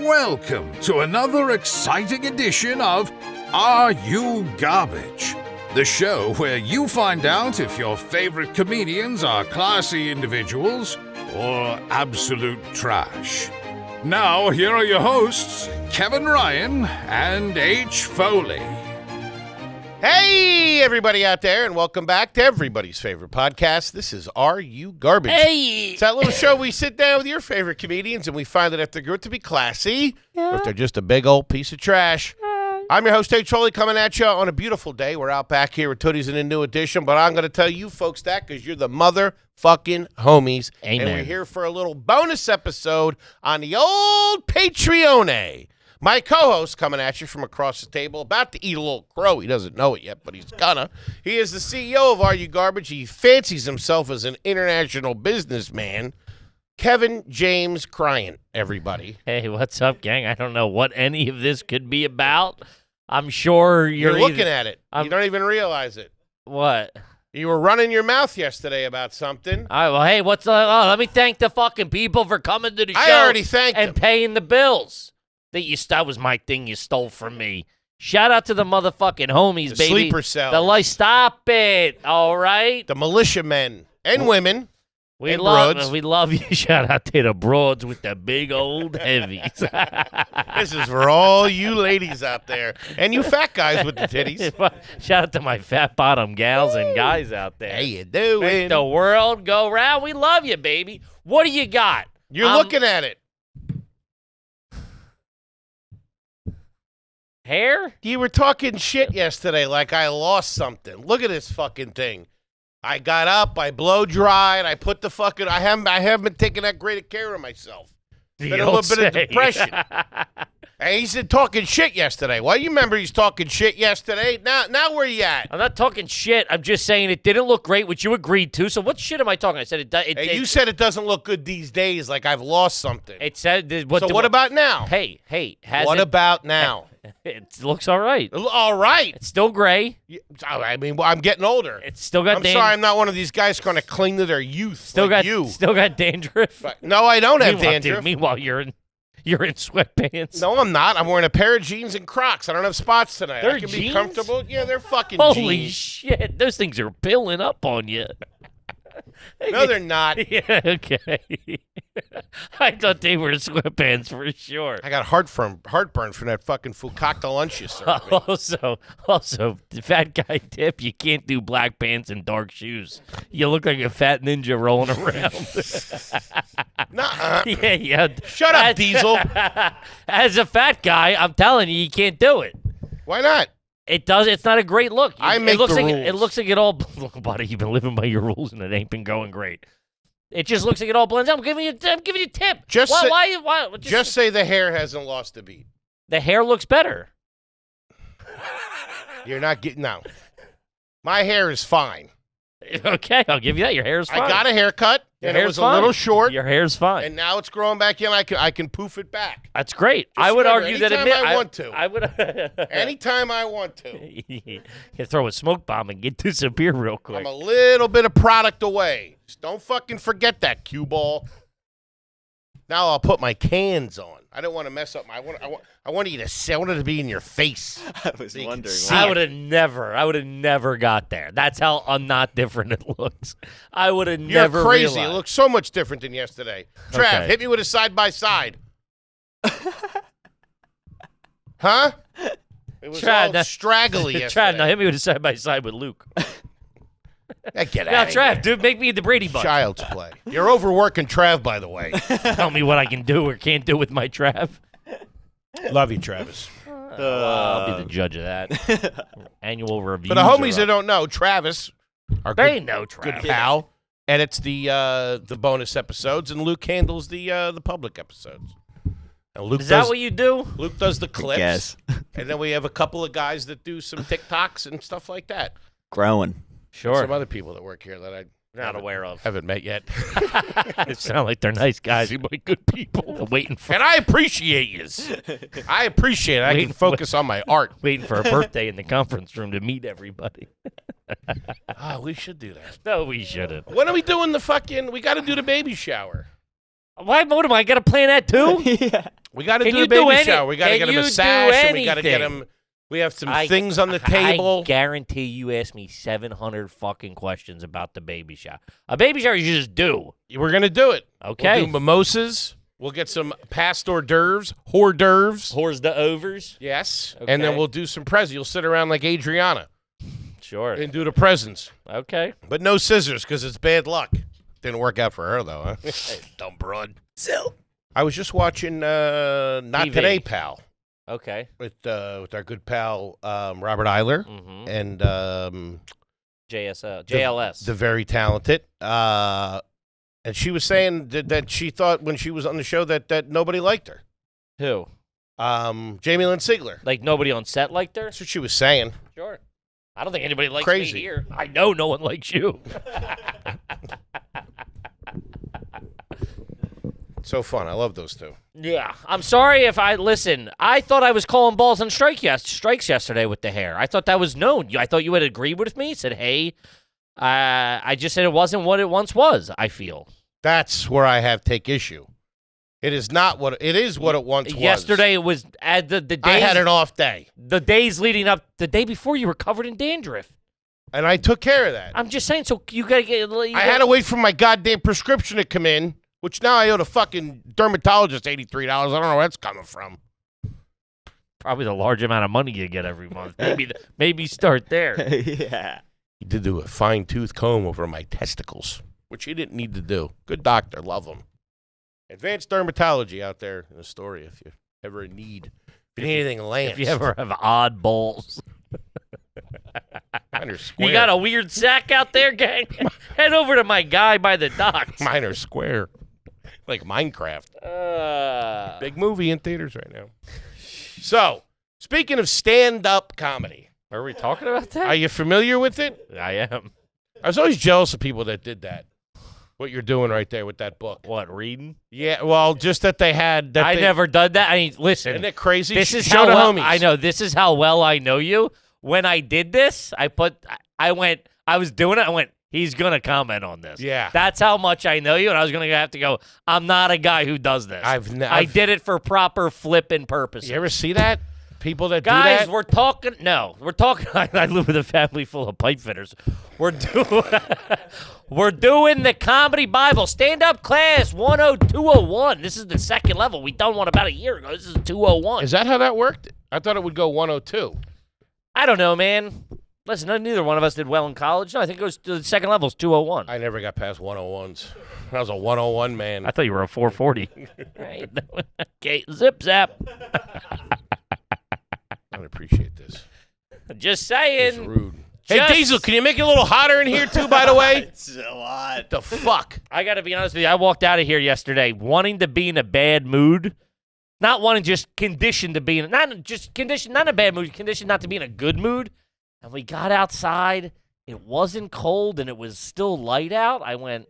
welcome to another exciting edition of Are You Garbage? The show where you find out if your favorite comedians are classy individuals or absolute trash. Now, here are your hosts, Kevin Ryan and H. Foley. Hey, everybody out there, and welcome back to everybody's favorite podcast. This is Are You Garbage? Hey! It's that little show we sit down with your favorite comedians, and we find that if they're good to be classy, or if they're just a big old piece of trash. I'm your host, H. Foley, coming at you on a beautiful day. We're out back here with Tooties in a new edition, but I'm going to tell you folks that because you're the motherfucking homies. Amen. And we're here for a little bonus episode on the old Patreon. My co-host coming at you from across the table, about to eat a little crow. He doesn't know it yet, but he's gonna. He is the CEO of Are You Garbage. He fancies himself as an international businessman. Kevin James Cryant, everybody. Hey, what's up, gang? I don't know what any of this could be about. I'm sure You're looking at it. You don't even realize it. What? You were running your mouth yesterday about something. All right, well, hey, let me thank the fucking people for coming to the show. I already thanked and them. paying the bills. That was my thing you stole from me. Shout out to the motherfucking homies, The baby. sleeper cells. The life, stop it, all right? The militiamen and women. We and love broads. We love you. Shout out to the broads with the big old heavies. This is for all you ladies out there. And you fat guys with the titties. Shout out to my fat bottom gals and guys out there. How you doing? Make the world go round. We love you, baby. What do you got? You're looking at it. Hair? You were talking shit yesterday like I lost something. Look at this fucking thing. I got up, I blow dried, I put the fucking, I haven't been taking that great of care of myself. Been a little bit of depression. And he's been talking shit yesterday. Well, you remember he's talking shit yesterday? Now where you at? I'm not talking shit. I'm just saying it didn't look great, which you agreed to. So what shit am I talking? I said Hey, you said it doesn't look good these days, like I've lost something. It said. What about now? Hey, What about now? It looks all right. All right. It's still gray. I mean, I'm getting older. It's still got. I'm sorry, I'm not one of these guys going to cling to their youth. Still like got you. Still got dandruff. No, I don't have Meanwhile, dandruff. Dude, meanwhile, you're in sweatpants. No, I'm not. I'm wearing a pair of jeans and Crocs. I don't have spots tonight. They're I can jeans? be comfortable. Yeah, they're fucking Holy jeans. shit! Those things are piling up on you. No, they're not. Yeah, okay. I thought they were sweatpants for sure. I got heartburn from that fucking fukakta lunch you served me. Also, the fat guy tip, you can't do black pants and dark shoes. You look like a fat ninja rolling around. Nuh-uh. Yeah. Shut up, Diesel. As a fat guy, I'm telling you can't do it. Why not? It does. It's not a great look. I make the rules. It looks like it all. Look, buddy, you've been living by your rules, and it ain't been going great. It just looks like it all blends out. I'm giving you a tip. Why? Just say the hair hasn't lost a beat. The hair looks better. You're not getting no. My hair is fine. Okay, I'll give you that. Your hair's fine. I got a haircut, and it hair's was fine. a little short, Your hair's fine. and now it's growing back in. I can poof it back. That's great. Just I would remember, argue that anytime I want to. I would. Anytime I want to. You throw a smoke bomb and get disappear real quick. I'm a little bit of product away. Just don't fucking forget that, cue ball. Now I'll put my cans on. I don't want to mess up my. I want you to see. I want it to be in your face. I was wondering. I would have never got there. That's how not different it looks. I would have never. You're crazy. realized. It looks so much different than yesterday. Trav, Okay. hit me with a side by side. Huh? It was Trav, all now- straggly Trav, yesterday. now hit me with a side by side with Luke. Get Now, out of Trav, here. dude, make me the Brady Bunch. Child's play. You're overworking Trav, by the way. Tell me what I can do or can't do with my Trav. Love you, Travis. I'll be the judge of that. Annual review. For the homies that don't know, Travis, our they good, know good Trav. pal, edits the bonus episodes, and Luke handles the public episodes. And Luke Is that what you do? Luke does the clips, guess. and then we have a couple of guys that do some TikToks and stuff like that. Growing. Sure. Some other people that work here that I'm Not aware of. haven't met yet. They sound like they're nice guys. Seem like good people. They're waiting for And I appreciate you. I appreciate it. I can focus on my art. waiting for a birthday in the conference room to meet everybody. Oh, we should do that. No, we shouldn't. When are we doing the fucking? We got to do the baby shower. What am I got to plan that too? Yeah. We got to Can do you the baby do any- shower. We got to can get him you a do sash, and we got to get anything? him. We have some things on the table. I guarantee you asked me 700 fucking questions about the baby shower. A baby shower you just do. We're gonna do it. Okay. We'll do mimosas. We'll get some past hors d'oeuvres. Hors d'oeuvres. Whore's the overs? Yes. And then Okay. we'll do some presents. You'll sit around like Adriana Sure. and do the presents. Okay. But no scissors because it's bad luck. Didn't work out for her, though, huh? Dumb broad. I was just watching Not TV. Today, Pal, Okay. with our good pal Robert Eiler Mm-hmm. and JLS. the very talented. And she was saying that she thought when she was on the show that nobody liked her. Who? Jamie Lynn Sigler. Like nobody on set liked her? That's what she was saying. Sure. I don't think anybody likes Crazy. me here. I know no one likes you. So fun. I love those two. Yeah. I'm sorry if listen, I thought I was calling balls on strikes yesterday with the hair. I thought that was known. I thought you would agree with me. Said, hey, I just said it wasn't what it once was, I feel. That's where I take issue. It is not what it is. What it once was. Yesterday it was the days. I had an off day, The days leading up, the day before you were covered in dandruff. and I took care of that. I'm just saying, so you gotta get. I had to wait for my goddamn prescription to come in, which now I owe the fucking dermatologist $83. I don't know where that's coming from. probably the large amount of money you get every month. Maybe start there. Yeah. He did do a fine tooth comb over my testicles, which he didn't need to do. Good doctor, love him. Advanced dermatology out there in Astoria if you ever in need. If you need anything lanced. If you ever have odd balls. Mine are square. You got a weird sack out there, gang? Head over to my guy by the docks. Mine are square. Like Minecraft. Big movie in theaters right now. So, speaking of stand-up comedy, Are we talking about that? are you familiar with it? I am. I was always jealous of people that did that. What you're doing right there with that book. What, reading? Yeah, well, just that they had that. I they, never done that. I mean, listen. Isn't it crazy? This is Show how the well, homies. I know. This is how well I know you. When I did this, I was doing it. I went, he's going to comment on this. Yeah. That's how much I know you. And I was going to have to go, I'm not a guy who does this. I did it for proper flipping purposes. You ever see that? People that Guys, do that? we're talking. I live with a family full of pipe fitters. We're doing the comedy Bible stand up class 10201. This is the second level. We done one about a year ago. This is 201. Is that how that worked? I thought it would go 102. I don't know, man. Listen, neither one of us did well in college. No, I think it goes to the second level is 201. I never got past 101s. I was a 101 man. I thought you were a 440. Right. Okay, zip zap. I don't appreciate this. Just It's saying. rude. Hey, Just- Diesel, can you make it a little hotter in here, too, by the way? It's a lot. What the fuck? I got to be honest with you. I walked out of here yesterday wanting to be in a bad mood. Not wanting, just conditioned to be in, not in a bad mood, conditioned not to be in a good mood. And we got outside. It wasn't cold and it was still light out. I went,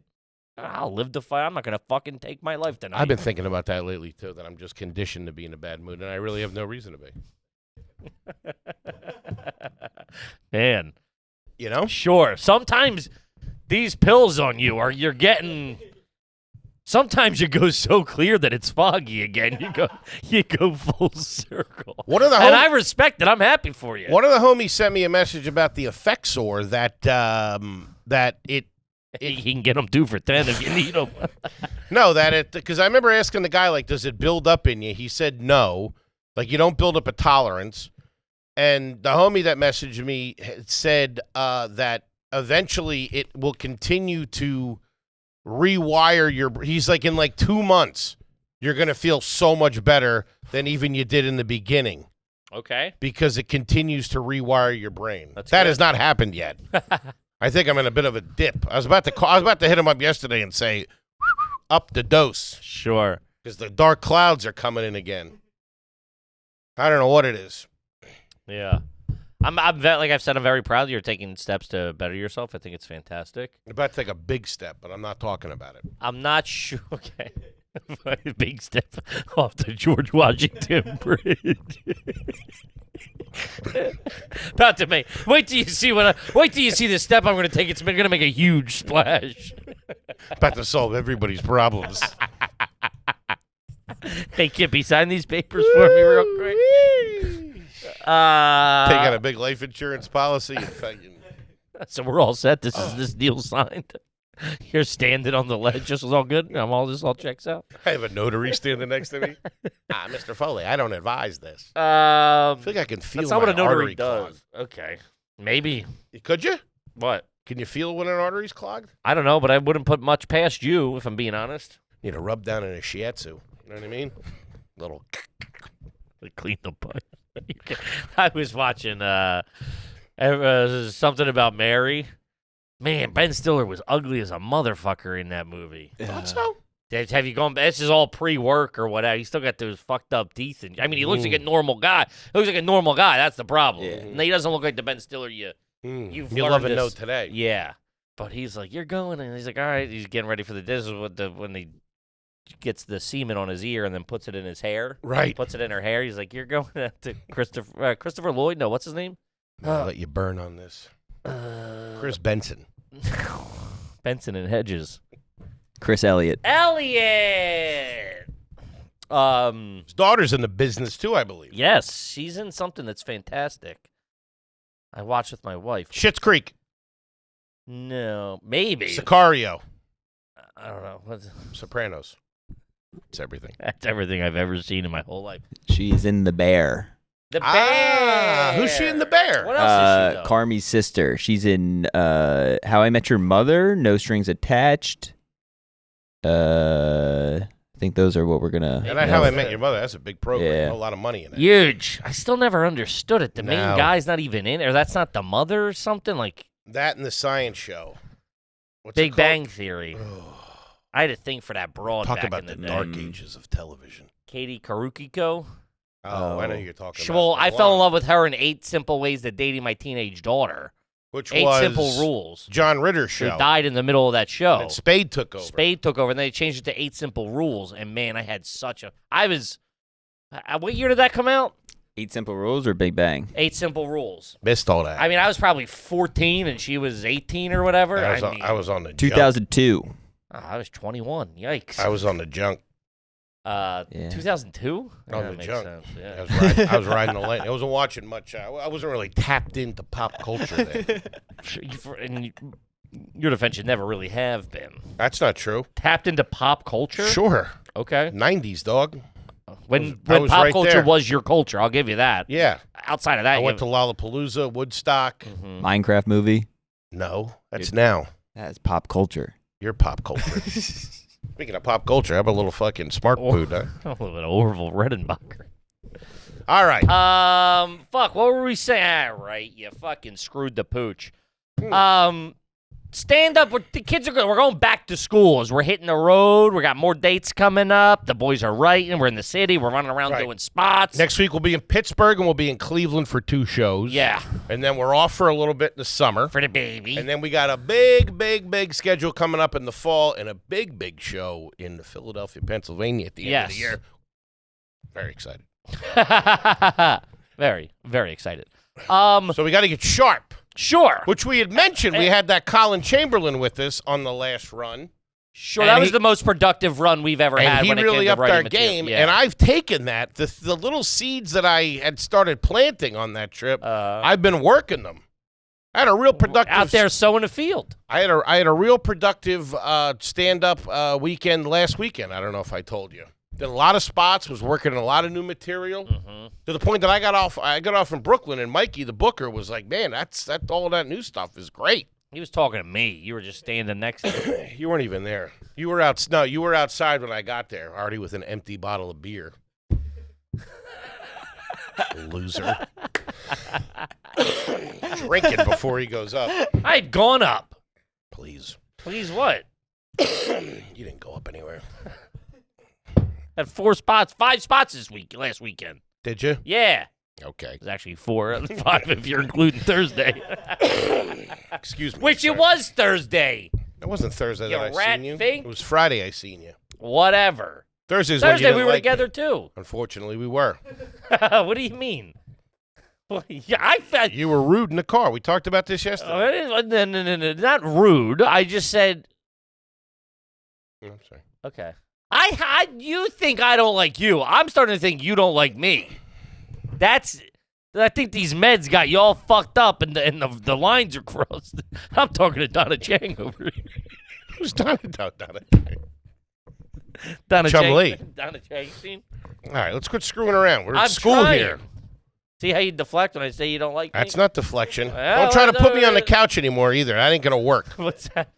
I'll live the fight. I'm not going to fucking take my life tonight. I've been thinking about that lately, too, that I'm just conditioned to be in a bad mood, and I really have no reason to be. Man, You know? sure. Sometimes these pills on you're getting. Sometimes you go so clear that it's foggy again. You go full circle. One of the And I respect it. I'm happy for you. One of the homies sent me a message about the Effexor that You can get them 2 for $10 if you need them. because I remember asking the guy, like, does it build up in you? He said no. Like, you don't build up a tolerance. And the homie that messaged me had said that eventually it will continue to rewire he's like, in like 2 months, you're going to feel so much better than even you did in the beginning Okay. because it continues to rewire your brain. That's That good. has not happened yet. I think I'm in a bit of a dip. I was about to hit him up yesterday and say, up the dose, Sure. because the dark clouds are coming in again. I don't know what it is. Yeah. Like I've said, I'm very proud that you're taking steps to better yourself. I think it's fantastic. I'm about to take a big step, but I'm not talking about it. I'm not sure. Okay. Big step off the George Washington Bridge. About to make. Wait till you see the step I'm going to take. It's going to make a huge splash. About to solve everybody's problems. Hey, Kippy, sign these papers for me real quick. Take out a big life insurance policy. And fucking... So we're all set. This deal signed. You're standing on the ledge. Just all good. This all checks out. I have a notary standing next to me. Mr. Foley, I don't advise this. I I think I can feel that's not what a my notary artery does. clogged. Okay, maybe. Could you? What? Can you feel when an artery's clogged? I don't know, but I wouldn't put much past you, if I'm being honest. Need a rub down in a shiatsu. You know what I mean? Little. Clean the pipe. I was watching something about Mary. Man, Ben Stiller was ugly as a motherfucker in that movie. Thought so? Have you gone? This is all pre-work or whatever. He's still got those fucked up teeth. And I mean, he looks like a normal guy. He looks like a normal guy. That's the problem. Yeah. And he doesn't look like the Ben Stiller you've You learned love and this. know today. Yeah, but he's like, you're going, and he's like, all right. He's getting ready for the. This is what when he gets the semen on his ear and then puts it in his hair. Right. Puts it in her hair. He's like, you're going to Christopher Lloyd. No, what's his name? I'll let you burn on this. Chris Benson. Benson and Hedges. Chris Elliott. Elliot. His daughter's in the business too, I believe. Yes, she's in something that's fantastic. I watched with my wife. Schitt's Creek. No, maybe. Sicario. I don't know. Sopranos. It's everything. That's everything I've ever seen in my whole life. She's in The Bear. The Bear. Who's she in The Bear? What else is she, though? Carmi's sister. She's in How I Met Your Mother, No Strings Attached. I think those are what we're gonna. And How I Met Your Mother. That's a big program. Yeah. A lot of money in it. Huge. I still never understood it. The main No. guy's not even in it, or that's not the mother or something like That and the Science Show. What's Big it Bang called? Theory. Oh, I had a thing for that broad talk back about in the the day. dark ages of television. Katie Karukiko. Oh, I know who you're talking about. Well, I The fell in blonde, love with her in 8 Simple Ways to Dating My Teenage Daughter. Which 8 was Simple Rules. John Ritter's Who show. died in the middle of that show. And Spade took over. Spade took over, and they changed it to 8 Simple Rules. And man, I had such a. I was. What year did that come out? 8 Simple Rules or Big Bang? 8 Simple Rules. Missed all that. I mean, I was probably 14 and she was 18 or whatever. I was on the junk. 2002. I was 21. Yikes. I was on the junk. 2002? On That the makes junk. sense, I yeah. was riding the lane. I wasn't watching much. I wasn't really tapped into pop culture then. In your defense, you never really have been. That's not true. Tapped into pop culture? Sure. Okay. 90s, dog. When I was pop right culture there. was your culture, I'll give you that. Yeah. Outside of that, I went you- to Lollapalooza, Woodstock. Minecraft movie. No, that's now. That's pop culture. You're pop culture. Speaking of pop culture, how about a little fucking smart food, huh? a little bit of Orville Redenbacher. All right. Fuck, what were we saying? Ah, right, you fucking screwed the pooch. Stand up. The kids are good. We're going back to school as we're hitting the road. We got more dates coming up. The boys are writing. We're in the city. We're running around Right. doing spots. Next week we'll be in Pittsburgh and we'll be in Cleveland for 2 shows. Yeah. And then we're off for a little bit in the summer. For the baby. And then we got a big schedule coming up in the fall and a big show in Philadelphia, Pennsylvania at the end of the year. Very excited. Very, very excited. So we got to get sharp, Sure. which we had mentioned. We had that Colin Chamberlain with us on the last run. Sure, And that was he- the most productive run we've ever had And he when it really came to upped writing our material. game, Yeah. and I've taken that, the little seeds that I had started planting on that trip, I've been working them. I had a real productive out there sowing a field. I had a real productive stand-up weekend last weekend. I don't know if I told you. Did a lot of spots, was working on a lot of new material to the point that I got off in Brooklyn, and Mikey, the booker, was like, man, all that new stuff is great. He was talking to me. You were just standing next to him. You weren't even there. You were outside when I got there, already with an empty bottle of beer. Loser. Drinking before he goes up. I had gone up. Please. Please what? You didn't go up anywhere. Had 5 spots last weekend. Did you? Yeah. Okay. It was actually 4 out of 5 if you're including Thursday. Excuse me. Which sir. it was Thursday. It wasn't Thursday You that I rat seen you. fink. It was Friday I seen you. Whatever. Thursday's when you Thursday didn't we were like me. together too. Unfortunately, we were. What do you mean? Well, yeah, I felt. You were rude in the car. We talked about this yesterday. No, not rude. I just said, I'm sorry. okay. You think I don't like you. I'm starting to think you don't like me. I think these meds got you all fucked up and the lines are crossed. I'm talking to Donna Chang over here. Who's Donna? Donna Chum Chang. Lee. Donna Chang team. All right, let's quit screwing around. We're I'm at school trying. here. See how you deflect when I say you don't like me? That's not deflection. Well, Don't try to put me on the couch anymore either. That ain't going to work. What's that?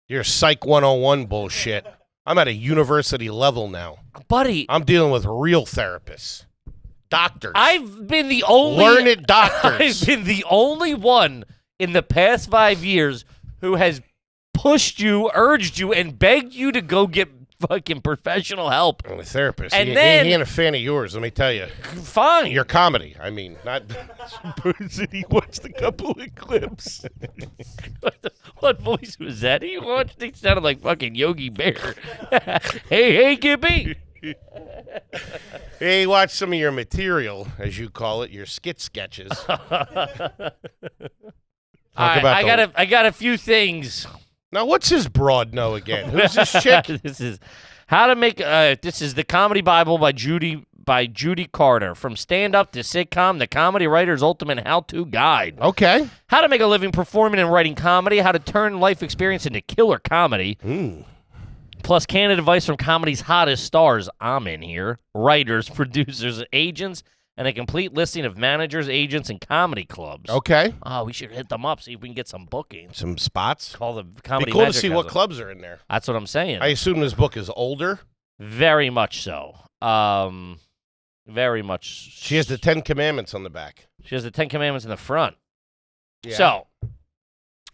You're Psych 101 bullshit. I'm at a university level now. Buddy. I'm dealing with real therapists. Doctors. I've been the only Learned doctors. I've been the only one in the past 5 years who has pushed you, urged you, and begged you to go get fucking professional help. I'm a therapist. And he ain't a fan of yours, let me tell you. Fine. Your comedy. I mean, not. He watched a couple of clips. What voice was that he watched? He sounded like fucking Yogi Bear. Hey, Gippy. Hey, watch some of your material, as you call it, your skit sketches. I got a few things. Now, what's his broad know again? Who's this chick? This is how to make. This is the Comedy Bible by Judy Carter. From stand-up to sitcom, the comedy writer's ultimate how-to guide. Okay. How to make a living performing and writing comedy. How to turn life experience into killer comedy. Plus, candid advice from comedy's hottest stars. I'm in here. Writers, producers, agents, and a complete listing of managers, agents, and comedy clubs. Okay. Oh, we should hit them up, see if we can get some bookings. Some spots. Call the comedy. Be cool to Magic see what House. clubs are in there. That's what I'm saying. I assume this book is older. Very much so. Very much. She has the 10 Commandments on the back. She has the 10 Commandments in the front. Yeah. So,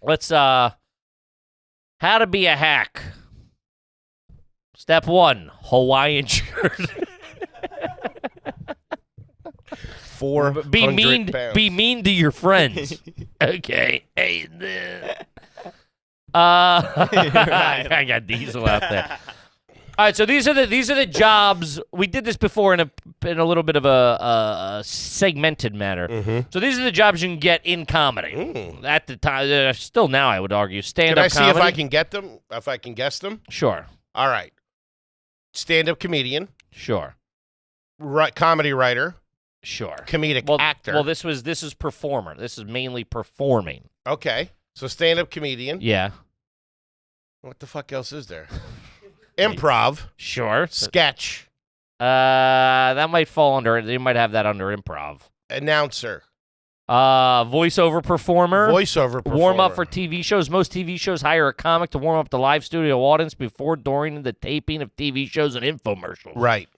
let's, how to be a hack. Step 1, Hawaiian shirt. 400 pounds. Be mean to your friends. Okay. Hey, I got Diesel out there. All right, so these are the jobs. We did this before in a little bit of a segmented manner. Mm-hmm. So these are the jobs you can get in comedy. At the time, still now I would argue stand-up Can I see comedy. if I can get them? If I can guess them? Sure. All right. Stand-up comedian, Sure. comedy writer, Sure. comedic actor. Well, this is performer. This is mainly performing. Okay. So stand-up comedian. Yeah. What the fuck else is there? Improv. Sure. Sketch. That might fall under. They might have that under improv. Announcer. Voiceover performer. Voiceover performer. Warm up for TV shows. Most TV shows hire a comic to warm up the live studio audience before, during the taping of TV shows and infomercials. Right.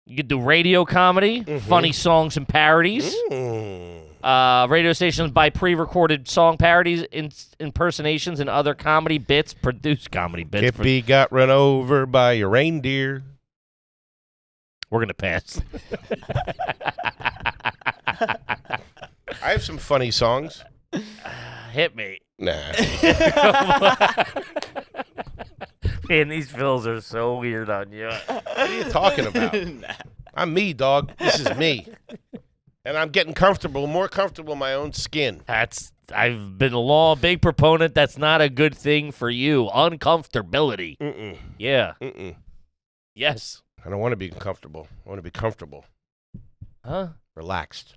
You could do radio comedy, funny songs and parodies. Radio stations buy pre-recorded song parodies, impersonations, and other comedy bits. Produce comedy bits. Kippy got run over by a reindeer. We're going to pass. I have some funny songs. Hit me. Nah. Man, these fills are so weird on you. What are you talking about? I'm me, dog. This is me. And I'm getting comfortable, more comfortable in my own skin. I've been a big proponent. That's not a good thing for you. Uncomfortability. Mm-mm. Yeah. Mm-mm. Yes. I don't want to be comfortable. I want to be comfortable. Huh? Relaxed.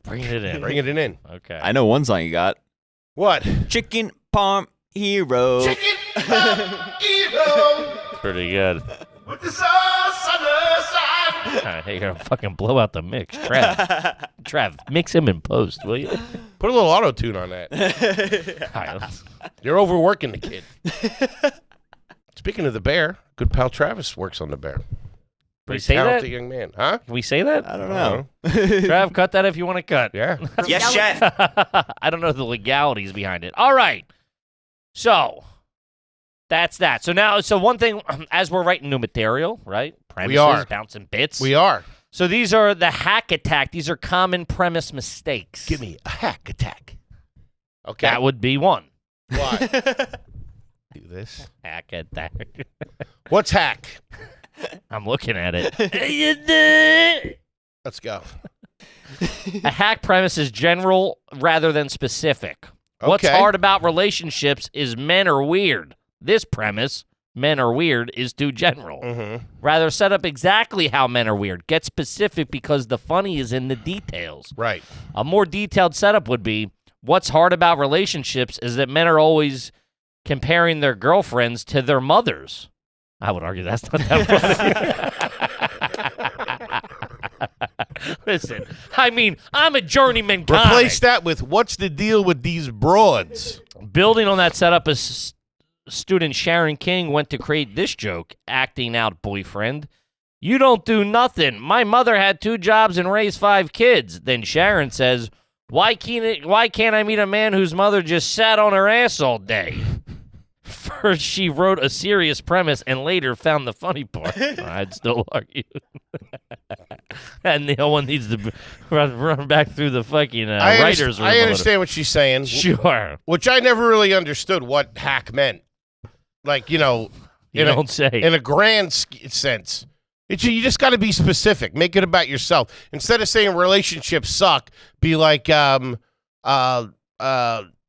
Bring it in. Bringing it in. Okay. I know one song you got. What? Chicken Parm Hero. Chicken hero Pretty good. with the sauce on the side. All right, you're going to fucking blow out the mix. Trav, mix him in post, will you? Put a little auto-tune on that. All right, let's- You're overworking the kid. Speaking of the bear, good pal Travis works on the bear. Can we Very say talented that? young man. Huh? Can we say that? I don't know. Trav, cut that if you want to cut. Yeah. Yes, chef. I don't know the legalities behind it. All right. So, that's that. So one thing, as we're writing new material, right? Premises, are. bouncing bits. We are. So these are the hack attack. These are common premise mistakes. Give me a hack attack. Okay. That would be one. Why? Do this. Hack attack. What's hack? I'm looking at it. Let's go. A hack premise is general rather than specific. What's Okay. hard about relationships is men are weird. This premise men are weird is too general. Mm-hmm. Rather, set up exactly how men are weird. Get specific because the funny is in the details. Right. A more detailed setup would be, what's hard about relationships is that men are always comparing their girlfriends to their mothers. I would argue that's not that funny. Listen, I mean, I'm a journeyman comic. Replace that with, what's the deal with these broads? Building on that setup, student Sharon King went to create this joke, acting out boyfriend. You don't do nothing. My mother had 2 jobs and raised 5 kids. Then Sharon says, why can't I meet a man whose mother just sat on her ass all day? First, she wrote a serious premise and later found the funny part. I'd still argue. And the one needs to run back through the fucking writer's room. I understand what she's saying. Sure. Which I never really understood what hack meant. Like, you know, You don't say. in a grand sense. You just got to be specific. Make it about yourself. Instead of saying relationships suck, be like,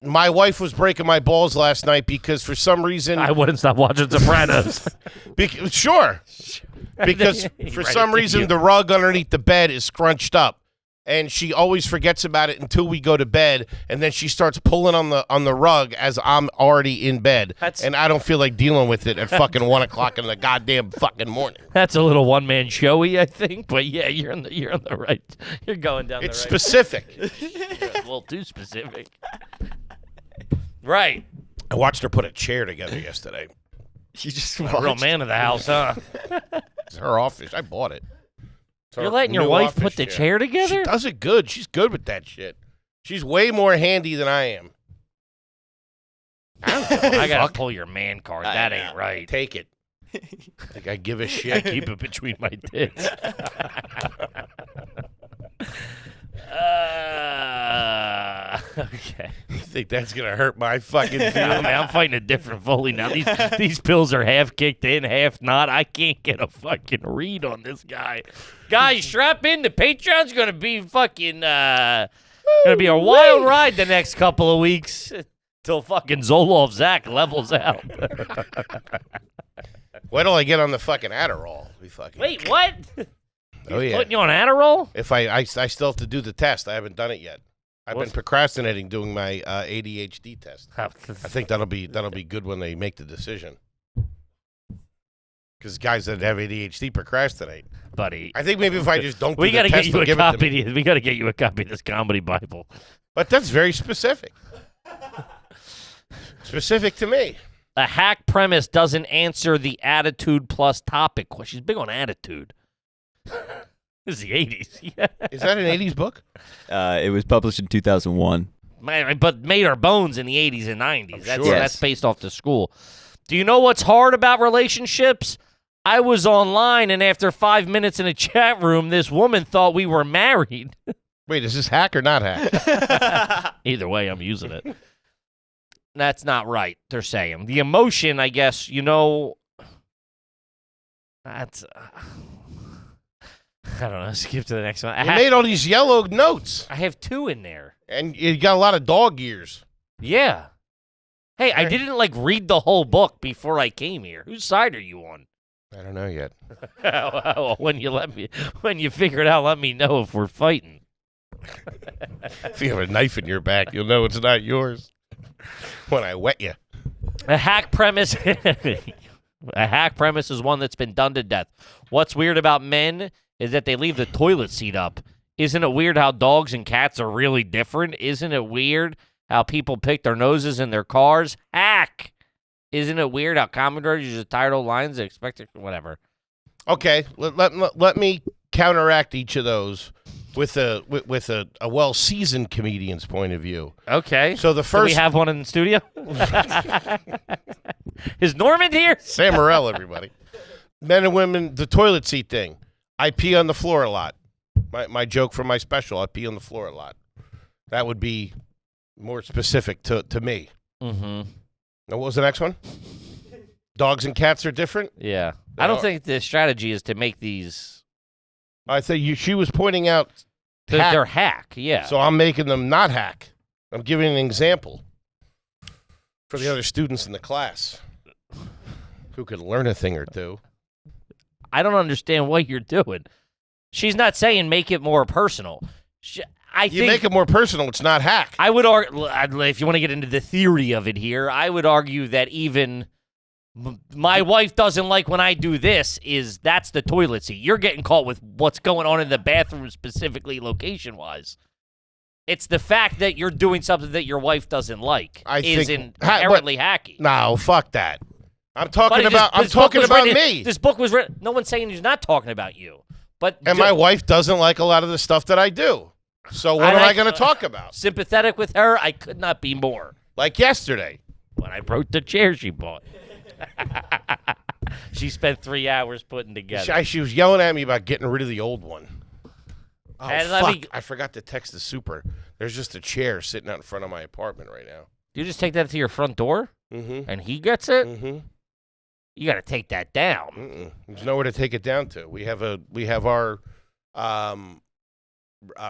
my wife was breaking my balls last night because for some reason... I wouldn't stop watching Sopranos. Sure. Because for some reason the rug underneath the bed is scrunched up. And she always forgets about it until we go to bed, and then she starts pulling on the rug as I'm already in bed, and I don't feel like dealing with it at fucking 1 o'clock in the goddamn fucking morning. That's a little one-man showy, I think, but yeah, you're on the right. You're going down It's the right. specific. Yeah, a little too specific. Right. I watched her put a chair together yesterday. You just A real man of the house, huh? It's her office. I bought it. It's You're her letting your new wife office put the chair together? She does it good. She's good with that shit. She's way more handy than I am. I gotta pull your man card. That ain't right. Take it. Like I give a I shit. keep it between my tits. Okay. You think that's gonna hurt my fucking I feelings? mean, I'm fighting a different Foley now. These pills are half kicked in, half not. I can't get a fucking read on this guy. Guys, strap in. The Patreon's gonna be fucking gonna be a wild ride the next couple of weeks till fucking Zoloft Zach levels out. Wait till I get on the fucking Adderall. Wait, what? Oh yeah. Putting you on Adderall? If I still have to do the test. I haven't done it yet. I've been procrastinating doing my ADHD test. I think that'll be good when they make the decision. Because guys that have ADHD procrastinate. Buddy. I think maybe if I just don't do We the gotta test, get you they'll a give it to copy. me. We gotta get you a copy of this comedy Bible. But that's very specific. Specific to me. A hack premise doesn't answer the attitude plus topic question. She's big on attitude. This is the 80s. Yeah. Is that an 80s book? It was published in 2001. But made our bones in the 80s and 90s. That's, sure. that's based off the school. Do you know what's hard about relationships? I was online, and after 5 minutes in a chat room, this woman thought we were married. Wait, is this hack or not hack? Either way, I'm using it. That's not right, they're saying. The emotion, I guess, that's... I don't know. Skip to the next one. You made all these yellow notes. I have 2 in there. And you got a lot of dog ears. Yeah. Hey, I didn't read the whole book before I came here. Whose side are you on? I don't know yet. When you figure it out, let me know if we're fighting. If you have a knife in your back, you'll know it's not yours. When I wet you. A hack premise. A hack premise is one that's been done to death. What's weird about men is that they leave the toilet seat up. Isn't it weird how dogs and cats are really different? Isn't it weird how people pick their noses in their cars? Hack! Isn't it weird how commentators use tired old lines and expect it? Whatever. Okay, let me counteract each of those with a well-seasoned comedian's point of view. Okay. So the Do first... we have one in the studio? Is Norman here? Sam Morrell, everybody. Men and women, the toilet seat thing. I pee on the floor a lot. My joke from my special, I pee on the floor a lot. That would be more specific to me. Mm-hmm. Now, what was the next one? Dogs and cats are different? Yeah. They I don't are. think the strategy is to make these... I think she was pointing out They're hack, yeah. So I'm making them not hack. I'm giving an example for the other students in the class. Who could learn a thing or two. I don't understand what you're doing. She's not saying make it more personal. I think make it more personal. It's not hack. I would argue, if you want to get into the theory of it here, I would argue that even my wife doesn't like when I do this that's the toilet seat. You're getting caught with what's going on in the bathroom specifically location-wise. It's the fact that you're doing something that your wife doesn't like is inherently hacky. No, fuck that. I'm talking about me. This book was written. No one's saying he's not talking about you. And my wife doesn't like a lot of the stuff that I do. So what am I going to talk about? Sympathetic with her, I could not be more. Like yesterday. When I broke the chair she bought. She spent 3 hours putting together. She was yelling at me about getting rid of the old one. Oh, And fuck. I forgot to text the super. There's just a chair sitting out in front of my apartment right now. You just take that to your front door? Mm-hmm. And he gets it? Mm-hmm. You got to take that down. There's nowhere to take it down to. We have our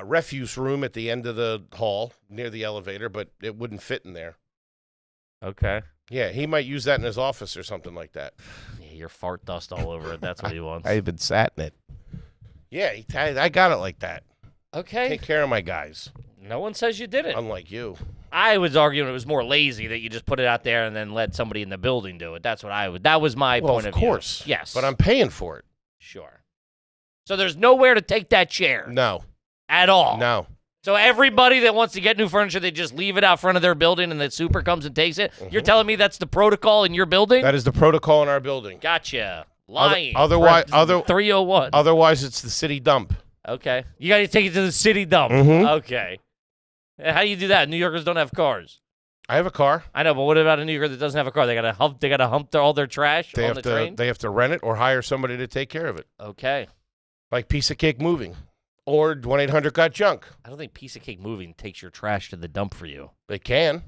refuse room at the end of the hall near the elevator, but it wouldn't fit in there. Okay. Yeah, he might use that in his office or something like that. Yeah, your fart dust all over it. That's what he wants. I even sat in it. Yeah, I got it like that. Okay. Take care of my guys. No one says you didn't. Unlike you. I was arguing it was more lazy that you just put it out there and then let somebody in the building do it. That's what I would. That was my point of view. Of course. Yes. But I'm paying for it. Sure. So there's nowhere to take that chair. No. At all. No. So everybody that wants to get new furniture, they just leave it out front of their building and the super comes and takes it? Mm-hmm. You're telling me that's the protocol in your building? That is the protocol in our building. Gotcha. Lying. Otherwise, 301. Otherwise, it's the city dump. Okay. You got to take it to the city dump. Mm-hmm. Okay. How do you do that? New Yorkers don't have cars. I have a car. I know, but what about a New Yorker that doesn't have a car? They got to hump. They got to hump all their trash on the train. They have to rent it or hire somebody to take care of it. Okay. Like Piece of Cake Moving, or 1-800-GOT-JUNK. I don't think Piece of Cake Moving takes your trash to the dump for you. They can.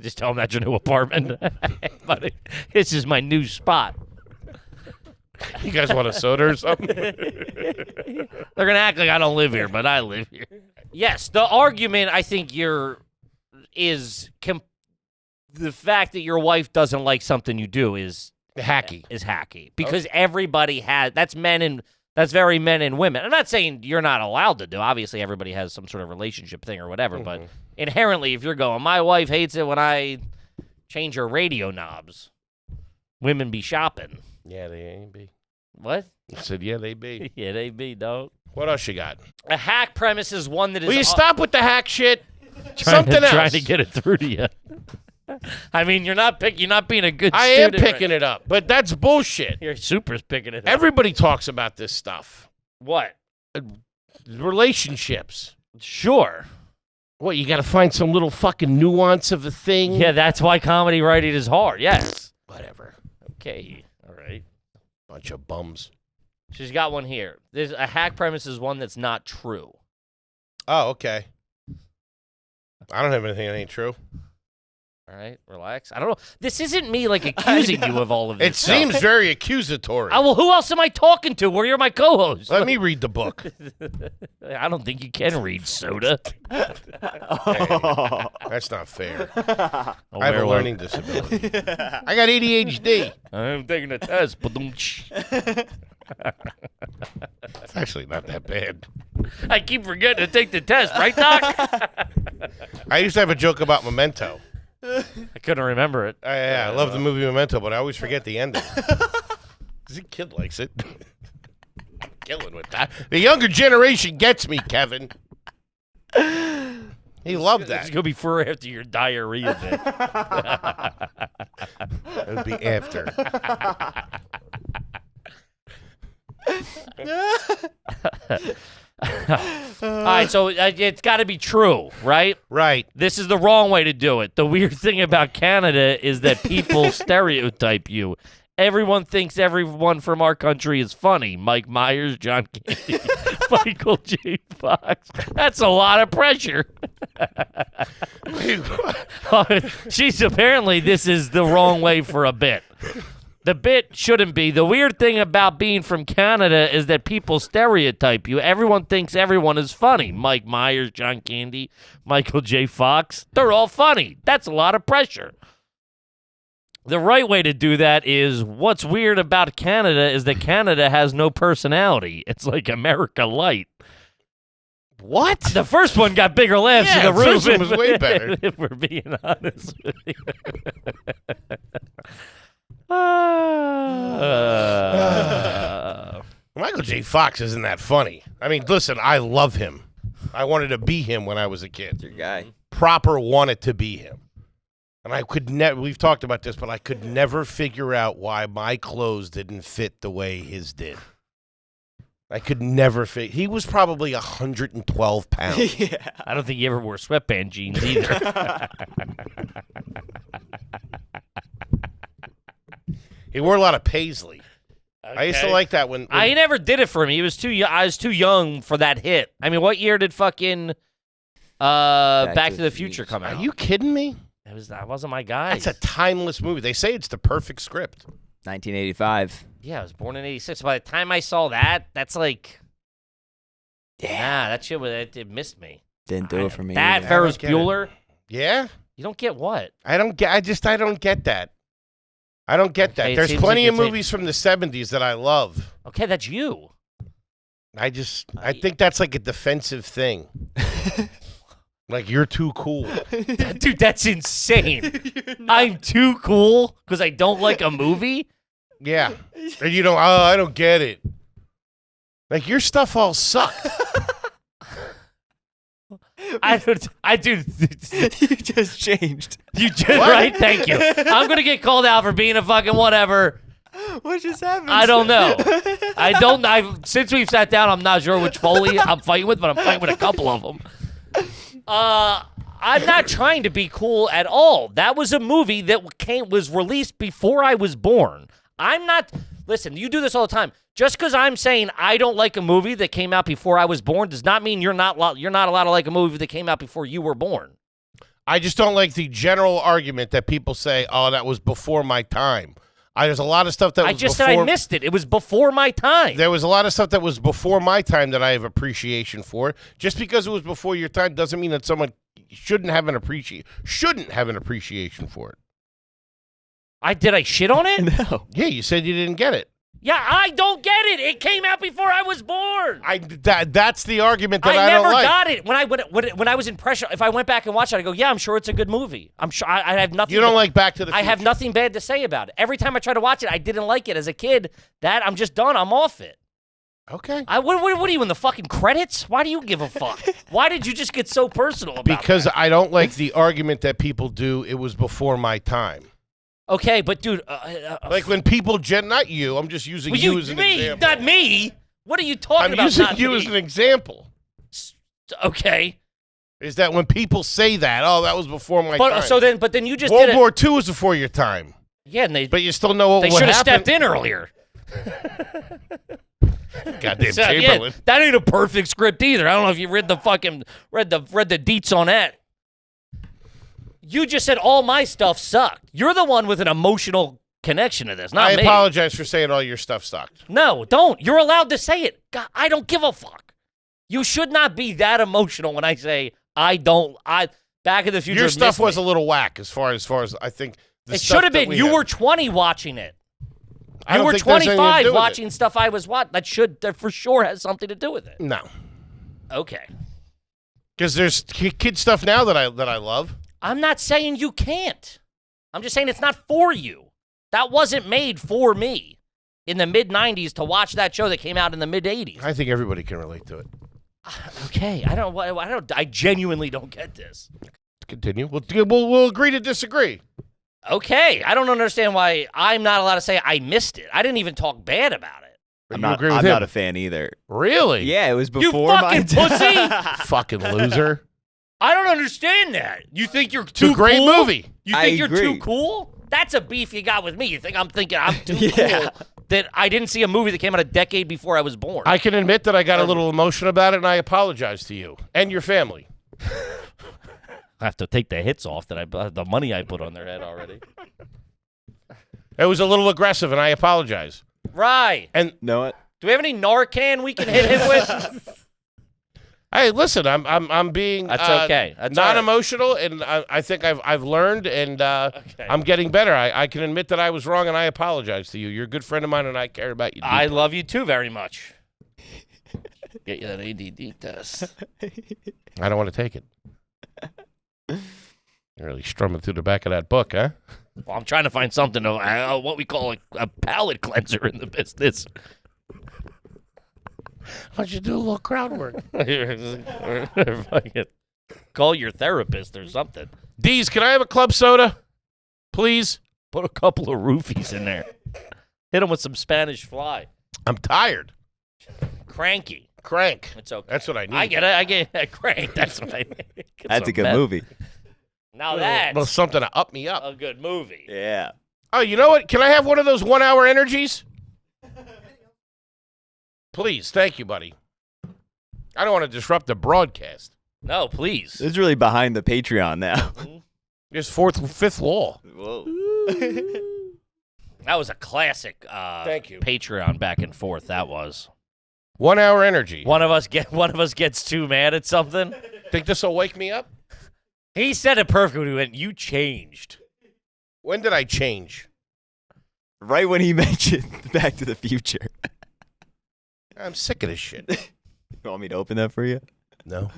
Just tell them that's your new apartment. But this is my new spot. You guys want a soda or something? They're gonna act like I don't live here, but I live here. Yes, the argument I think is the fact that your wife doesn't like something you do is hacky. Because everybody has that's very men and women. I'm not saying you're not allowed to do. Obviously, everybody has some sort of relationship thing or whatever. But inherently, if you're going, my wife hates it when I change her radio knobs. Women be shopping. Yeah, they ain't be. What? I said, yeah, they be. Yeah, they be, dog. What else you got? A hack premise is one that is... Will you stop with the hack shit? Trying to get it through to you. I mean, you're not being a good student. I am picking it up, but that's bullshit. Your super's picking it up. Everybody talks about this stuff. What? Relationships. Sure. What, you got to find some little fucking nuance of a thing? Yeah, that's why comedy writing is hard. Yes. Whatever. Okay. All right. Bunch of bums. She's got one here. There's a hack premise is one that's not true. Oh, okay. I don't have anything that ain't true. All right, relax. I don't know. This isn't me like accusing you of all of this. It seems very accusatory. Oh, well, who else am I talking to? Where you're my co-host. Let me read the book. I don't think you can read soda. Hey, that's not fair. I have a learning disability. I got ADHD. I'm taking a test. It's actually not that bad. I keep forgetting to take the test, right, Doc? I used to have a joke about Memento. I couldn't remember it. Yeah, I love the movie Memento, but I always forget the ending. The kid likes it. I'm killing with that. The younger generation gets me, Kevin. He loved that. It's going to be for after your diarrhea bit. It would be after. All right, so it's got to be true, right? Right. This is the wrong way to do it. The weird thing about Canada is that people stereotype you. Everyone thinks everyone from our country is funny. Mike Myers, John Candy, Michael J. Fox. That's a lot of pressure. She's apparently this is the wrong way for a bit. The bit shouldn't be. The weird thing about being from Canada is that people stereotype you. Everyone thinks everyone is funny. Mike Myers, John Candy, Michael J. Fox. They're all funny. That's a lot of pressure. The right way to do that is what's weird about Canada is that Canada has no personality. It's like America Light. What? The first one got bigger laughs in the room. The first one was way better. If we're being honest with you. Michael J. Fox isn't that funny. I mean, listen, I love him. I wanted to be him when I was a kid. Your guy. Proper wanted to be him. And I could never, we've talked about this, but I could never figure out why my clothes didn't fit the way his did. I could never figure. He was probably 112 pounds. Yeah. I don't think he ever wore sweatband jeans either. He wore a lot of paisley. I used to Okay. like that when I never did it for me. He was too. I was too young for that hit. I mean, what year did fucking Back to the Future come out? Are you kidding me? That wasn't my guy. That's a timeless movie. They say it's the perfect script. 1985. Yeah, I was born in '86. By the time I saw that, that's like, nah, that shit it missed me. Didn't do it for me. That either. Ferris get it. Bueller. Yeah? You don't get what? I don't get that. I don't get that. Okay, it There's seems plenty like of it's a- movies from the 70s that I love. Okay, that's you. I think that's like a defensive thing. Like, you're too cool. Dude, that's insane. I'm too cool because I don't like a movie? Yeah. And you don't, I don't get it. Like, your stuff all sucks. I do. You just changed. You just, right? Thank you. I'm going to get called out for being a fucking whatever. What just happened? I don't know. Since we've sat down, I'm not sure which Foley I'm fighting with, but I'm fighting with a couple of them. I'm not trying to be cool at all. That was a movie that was released before I was born. I'm not. Listen, you do this all the time. Just because I'm saying I don't like a movie that came out before I was born does not mean you're not allowed to like a movie that came out before you were born. I just don't like the general argument that people say, oh, that was before my time. There's a lot of stuff that was said I missed it. It was before my time. There was a lot of stuff that was before my time that I have appreciation for. Just because it was before your time doesn't mean that someone shouldn't have an appreciation for it. Did I shit on it? No. Yeah, you said you didn't get it. Yeah, I don't get it. It came out before I was born. That's the argument that I never don't like. got it when I was in pressure. If I went back and watched it, I go, yeah, I'm sure it's a good movie. I'm sure I have nothing. You don't like Back to the Future. I have nothing bad to say about it. Every time I try to watch it, I didn't like it as a kid. That I'm just done. I'm off it. Okay. What are you in the fucking credits? Why do you give a fuck? Why did you just get so personal about Because that? I don't like the argument that people do. It was before my time. Okay, but dude, Like when people not you. I'm just using well, you as an example. not me. What are you talking about? I'm using Not you me. as an example. Okay. Is that when people say that? Oh, that was before my time. But then you just World did it. War II was before your time. Yeah, and But you still know what they would should have happen. stepped in earlier. Goddamn So, yeah, Chamberlain. that ain't a perfect script either. I don't know if you read the deets on that. You just said all my stuff sucked. You're the one with an emotional connection to this, not I me. apologize for saying all your stuff sucked. No, don't. You're allowed to say it. God, I don't give a fuck. You should not be that emotional when I say Back to the Future. Your stuff missed me. was a little whack as far as I think. It should have been. You were 20 watching it. I You don't were think there's anything to 25 do with watching stuff I was watching. That for sure has something to do with it. it. No, Okay. because there's kid stuff now that I love. I'm not saying you can't. I'm just saying it's not for you. That wasn't made for me in the mid-90s to watch that show that came out in the mid-80s. I think everybody can relate to it. Okay, I genuinely don't get this. Continue. We'll agree to disagree. Okay, I don't understand why I'm not allowed to say I missed it. I didn't even talk bad about it. But I'm you not. agree with I'm him. not a fan either. Really? Yeah, it was You before my fucking time. pussy! Fucking loser. I don't understand that. You think you're It's a too great cool? movie. You I think you're agree. too cool? That's a beef you got with me. You think I'm thinking I'm too Yeah. cool that I didn't see a movie that came out a decade before I was born. I can admit that I got a little emotional about it, and I apologize to you and your family. I have to take the hits off the money I put on their head already. It was a little aggressive, and I apologize. Right. And Know it? Do we have any Narcan we can hit him with? Hey, listen, I'm being That's okay. That's all right. non-emotional, and I think I've learned, and I'm getting better. I can admit that I was wrong, and I apologize to you. You're a good friend of mine, and I care about you. I love you too very much. Get you that ADD test. I don't want to take it. You're really strumming through the back of that book, huh? Well, I'm trying to find something of what we call a palate cleanser in the business. Why don't you do a little crowd work? Fucking call your therapist or something. Deez, can I have a club soda, please? Put a couple of roofies in there. Hit him with some Spanish fly. I'm tired. Cranky. Crank. It's okay. That's what I need. I get it. I get it. Crank. That's what I need. That's a good movie. Now that's Well, something to up me up. a good movie. Yeah. Oh, you know what? Can I have one of those 1 hour energies? Please. Thank you, buddy. I don't want to disrupt the broadcast. No, please. This is really behind the Patreon now. There's fifth law. Whoa. That was a classic Thank you. Patreon back and forth. That was. 1 hour energy. One of us gets too mad at something. Think this will wake me up? He said it perfectly. He went, "You changed." When did I change? Right when he mentioned Back to the Future. I'm sick of this shit. You want me to open that for you? No.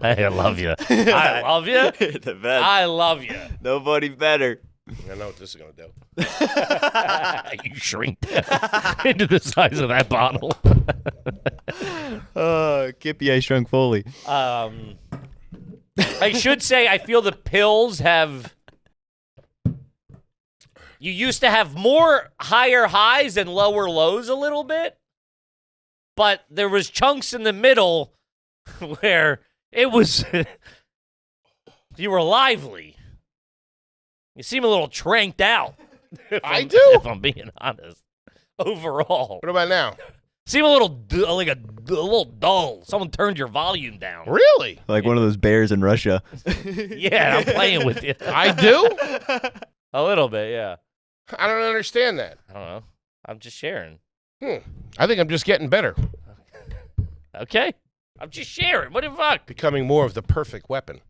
I love you. I love you. The best. I love you. Nobody better. I know what this is going to do. You shrink into the size of that bottle. Kippy, I shrunk Foley. I should say I feel the pills have. You used to have more higher highs and lower lows a little bit, but there was chunks in the middle where it was. You were lively. You seem a little tranked out. I do. If I'm being honest. Overall. What about now? Seem a little like a little dull. Someone turned your volume down. Really? Like one of those bears in Russia. Yeah, I'm playing with you. I do? A little bit, yeah. I don't understand that. I don't know. I'm just sharing. I think I'm just getting better. Okay. I'm just sharing. What the fuck? Becoming more of the perfect weapon.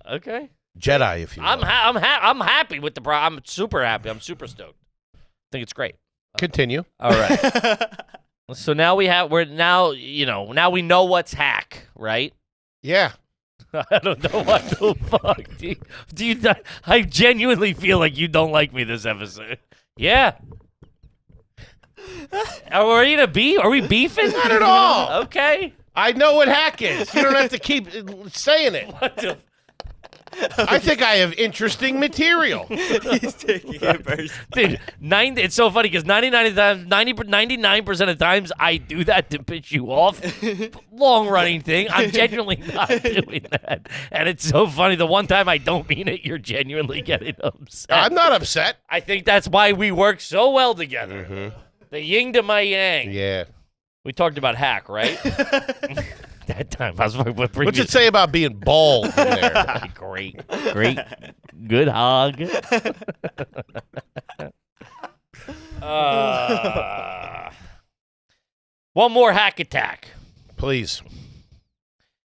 Okay. Jedi, if you will. I'm happy with the I'm super happy. I'm super stoked. I think it's great. Continue. All right. So now we know what's hack, right? Yeah. I don't know what the fuck. Do you I genuinely feel like you don't like me this episode. Yeah. Are we beefing? Not at all. Okay. I know what hack is. You don't have to keep saying it. What the I think I have interesting material. He's taking it personally. Dude, it's so funny because 99% of the times I do that to piss you off. Long running thing. I'm genuinely not doing that. And it's so funny. The one time I don't mean it, you're genuinely getting upset. I'm not upset. I think that's why we work so well together. Mm-hmm. The yin to my yang. Yeah. We talked about hack, right? That time. I was with What's previous. it say about being bald in there? Great. Good hog. One more hack attack. Please.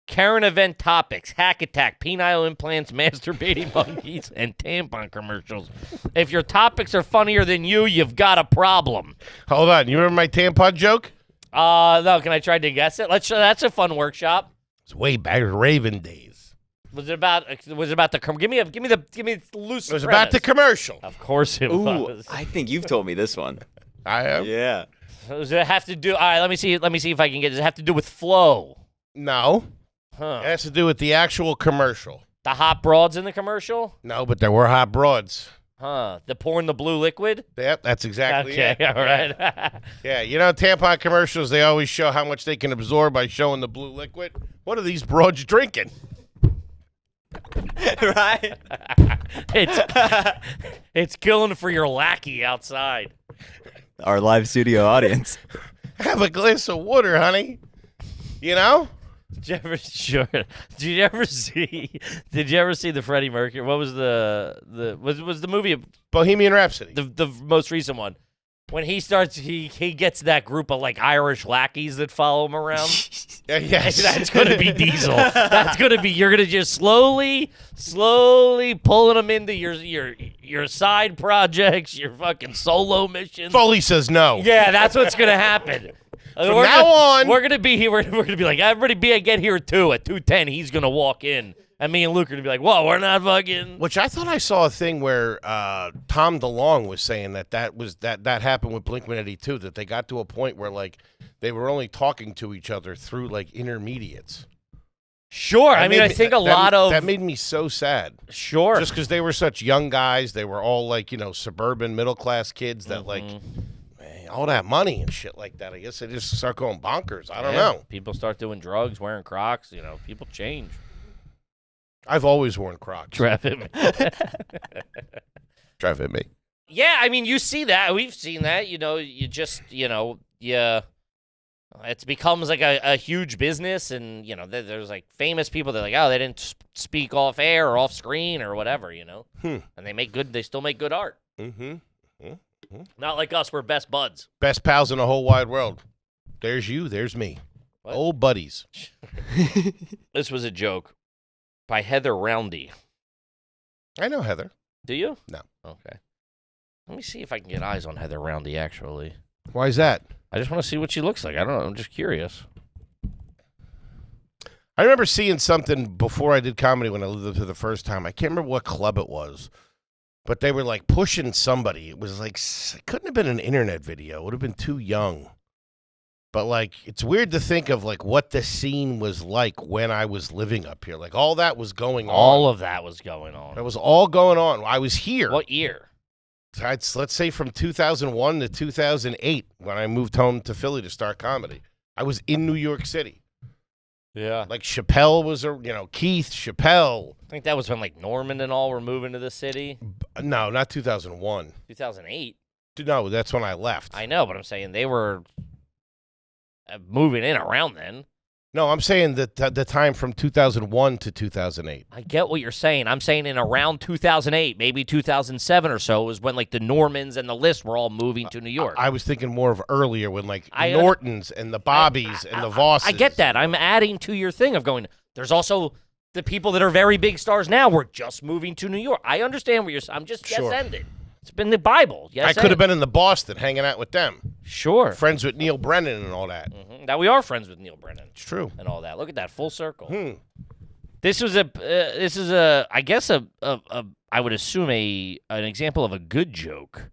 Current event topics: hack attack, penile implants, masturbating monkeys, and tampon commercials. If your topics are funnier than you've got a problem. Hold on. You remember my tampon joke? No. Can I try to guess it? That's a fun workshop. It's way back in Raven days. Was it about the? Give me the loose. It was about the commercial. Of course it Ooh, was. I think you've told me this one. I am. Yeah. Does it have to do? All right. Let me see if I can get. Does it have to do with flow? No. Huh. It has to do with the actual commercial. The hot broads in the commercial? No, but there were hot broads. Huh. The pouring the blue liquid? Yep, that's exactly Okay, it. all right. Yeah, you know, tampon commercials, they always show how much they can absorb by showing the blue liquid. What are these broads drinking? Right? It's killing for your lackey outside. Our live studio audience. Have a glass of water, honey. You know? Sure. Did you ever see? Did you ever see the Freddie Mercury? What was was the movie? Bohemian Rhapsody. The most recent one. When he starts, he gets that group of like Irish lackeys that follow him around. Yes. That's going to be Diesel. That's going to be, you're going to just slowly pulling them into your side projects, your fucking solo missions. Foley says no. Yeah, that's what's going to happen. From now on, we're going to be here. We're going to be like, everybody get here at 2. At 2:10, he's going to walk in. And me and Luke are going to be like, whoa, we're not fucking. Which I thought I saw a thing where Tom DeLonge was saying that happened with Blink-182, that they got to a point where, like, they were only talking to each other through, like, intermediates. Sure. I mean, I think a lot of. That made me so sad. Sure. Just because they were such young guys. They were all, like, suburban middle-class kids that, like, man, all that money and shit like that. I guess they just start going bonkers. I don't know. People start doing drugs, wearing Crocs. People change. I've always worn Crocs. Drive hit me. Drive hit me. Yeah, I mean, you see that. We've seen that. It becomes like a huge business, and, there's like famous people that are like, oh, they didn't speak off air or off screen or whatever, And they still make good art. Not like us, we're best buds. Best pals in the whole wide world. There's you, there's me. What? Old buddies. This was a joke by Heather Roundy. I know Heather. Do you? No. Okay. Let me see if I can get eyes on Heather Roundy, actually. Why is that? I just want to see what she looks like. I don't know. I'm just curious. I remember seeing something before I did comedy when I lived there for the first time. I can't remember what club it was, but they were like pushing somebody. It was like, it couldn't have been an internet video. It would have been too young. But, like, it's weird to think of, like, what the scene was like when I was living up here. Like, all that was going on. All of that was going on. That was all going on. I was here. What year? Let's say from 2001 to 2008 when I moved home to Philly to start comedy. I was in New York City. Yeah. Like, Chappelle was, Keith, Chappelle. I think that was when, like, Norman and all were moving to the city. No, not 2001. 2008? No, that's when I left. I know, but I'm saying they were moving in around then. No, I'm saying that the time from 2001 to 2008. I get what you're saying. I'm saying in around 2008, maybe 2007 or so, was when, like, the Normans and the List were all moving to New York. I was thinking more of earlier when, like, Nortons and the Bobbies and the Vosses. I get that. I'm adding to your thing of going, there's also the people that are very big stars now were just moving to New York. I understand what you're saying. I'm just yes-ending. It's been the Bible. Yes, I could have been in the Boston hanging out with them. Sure. Friends with Neil Brennan and all that. Now we are friends with Neil Brennan. It's true. And all that. Look at that full circle. This is I guess I would assume an example of a good joke.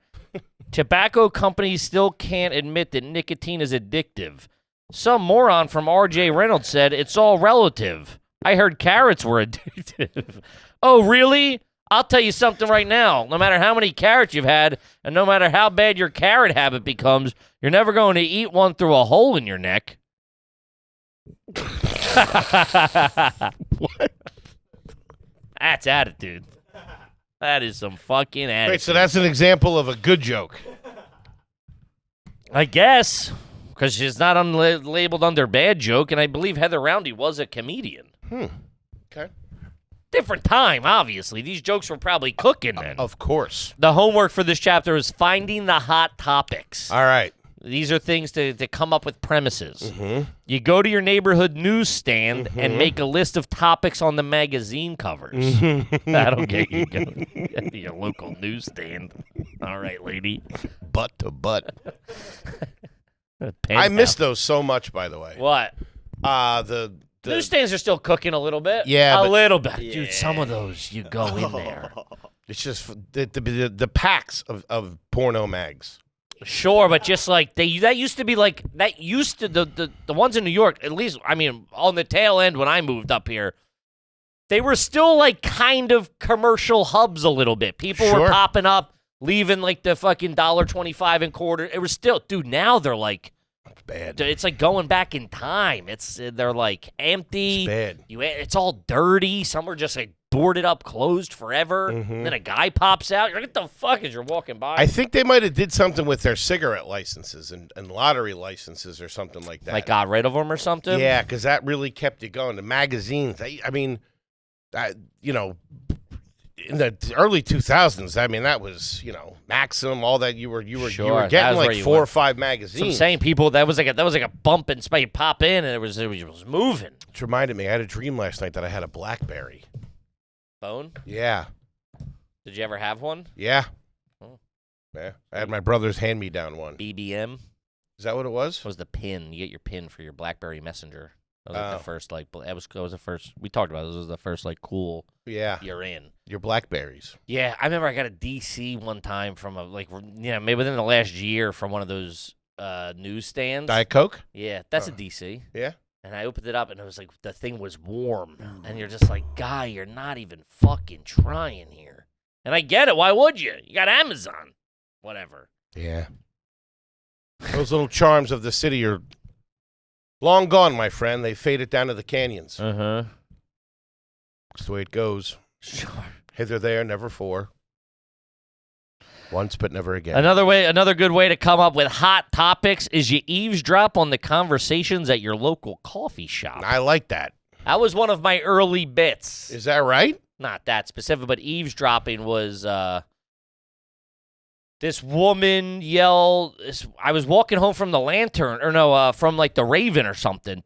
Tobacco companies still can't admit that nicotine is addictive. Some moron from R.J. Reynolds said it's all relative. I heard carrots were addictive. Oh, really? I'll tell you something right now. No matter how many carrots you've had, and no matter how bad your carrot habit becomes, you're never going to eat one through a hole in your neck. What? That's attitude. That is some fucking attitude. Wait, so that's an example of a good joke. I guess, because she's not labeled under bad joke, and I believe Heather Roundy was a comedian. Okay. Different time, obviously. These jokes were probably cooking then. Of course. The homework for this chapter is finding the hot topics. All right. These are things to come up with premises. You go to your neighborhood newsstand and make a list of topics on the magazine covers. That'll get you going. To your local newsstand. All right, lady. Butt to butt. I miss those so much, by the way. What? The newsstands are still cooking a little bit. Yeah, a little bit. Yeah. Dude, some of those, you go in there. It's just the packs of porno mags. Sure, but just like the ones in New York, at least, I mean, on the tail end when I moved up here, they were still like kind of commercial hubs a little bit. People were popping up, leaving like the fucking $1.25 and quarter. It was still, dude, now they're like, bad. It's like going back in time. They're like empty. It's bad. It's all dirty. Some are just like boarded up, closed forever. Then a guy pops out. You're like, what the fuck as you're walking by? I think they might have did something with their cigarette licenses and lottery licenses or something like that. Like got rid of them or something? Yeah, because that really kept it going. The magazines, I mean, you know, in the early 2000s, I mean, that was, you know, Maxim, all that you were Sure, getting like 4 or 5 magazines. So I'm saying people, that was like a bump and spike pop in and it was moving. It reminded me, I had a dream last night that I had a BlackBerry. Phone? Yeah. Did you ever have one? Yeah. Oh. Yeah. I had my brother's hand-me-down one. BBM? Is that what it was? It was the pin. You get your pin for your BlackBerry Messenger. That was like Oh. the first, like, that was the first, we talked about it. This was the first, like, cool Yeah. you're in. Your BlackBerries. Yeah, I remember I got a DC one time from maybe within the last year from one of those newsstands. Diet Coke? Yeah, that's a DC. Yeah. And I opened it up, and it was like the thing was warm. And you're just like, guy, you're not even fucking trying here. And I get it. Why would you? You got Amazon. Whatever. Yeah. Those little charms of the city are long gone, my friend. They faded down to the canyons. Uh-huh. That's the way it goes. Sure. Hither, there, never for. Once, but never again. Another good way to come up with hot topics is you eavesdrop on the conversations at your local coffee shop. I like that. That was one of my early bits. Is that right? Not that specific, but eavesdropping was this woman yelled. I was walking home from the Lantern, from like the Raven or something.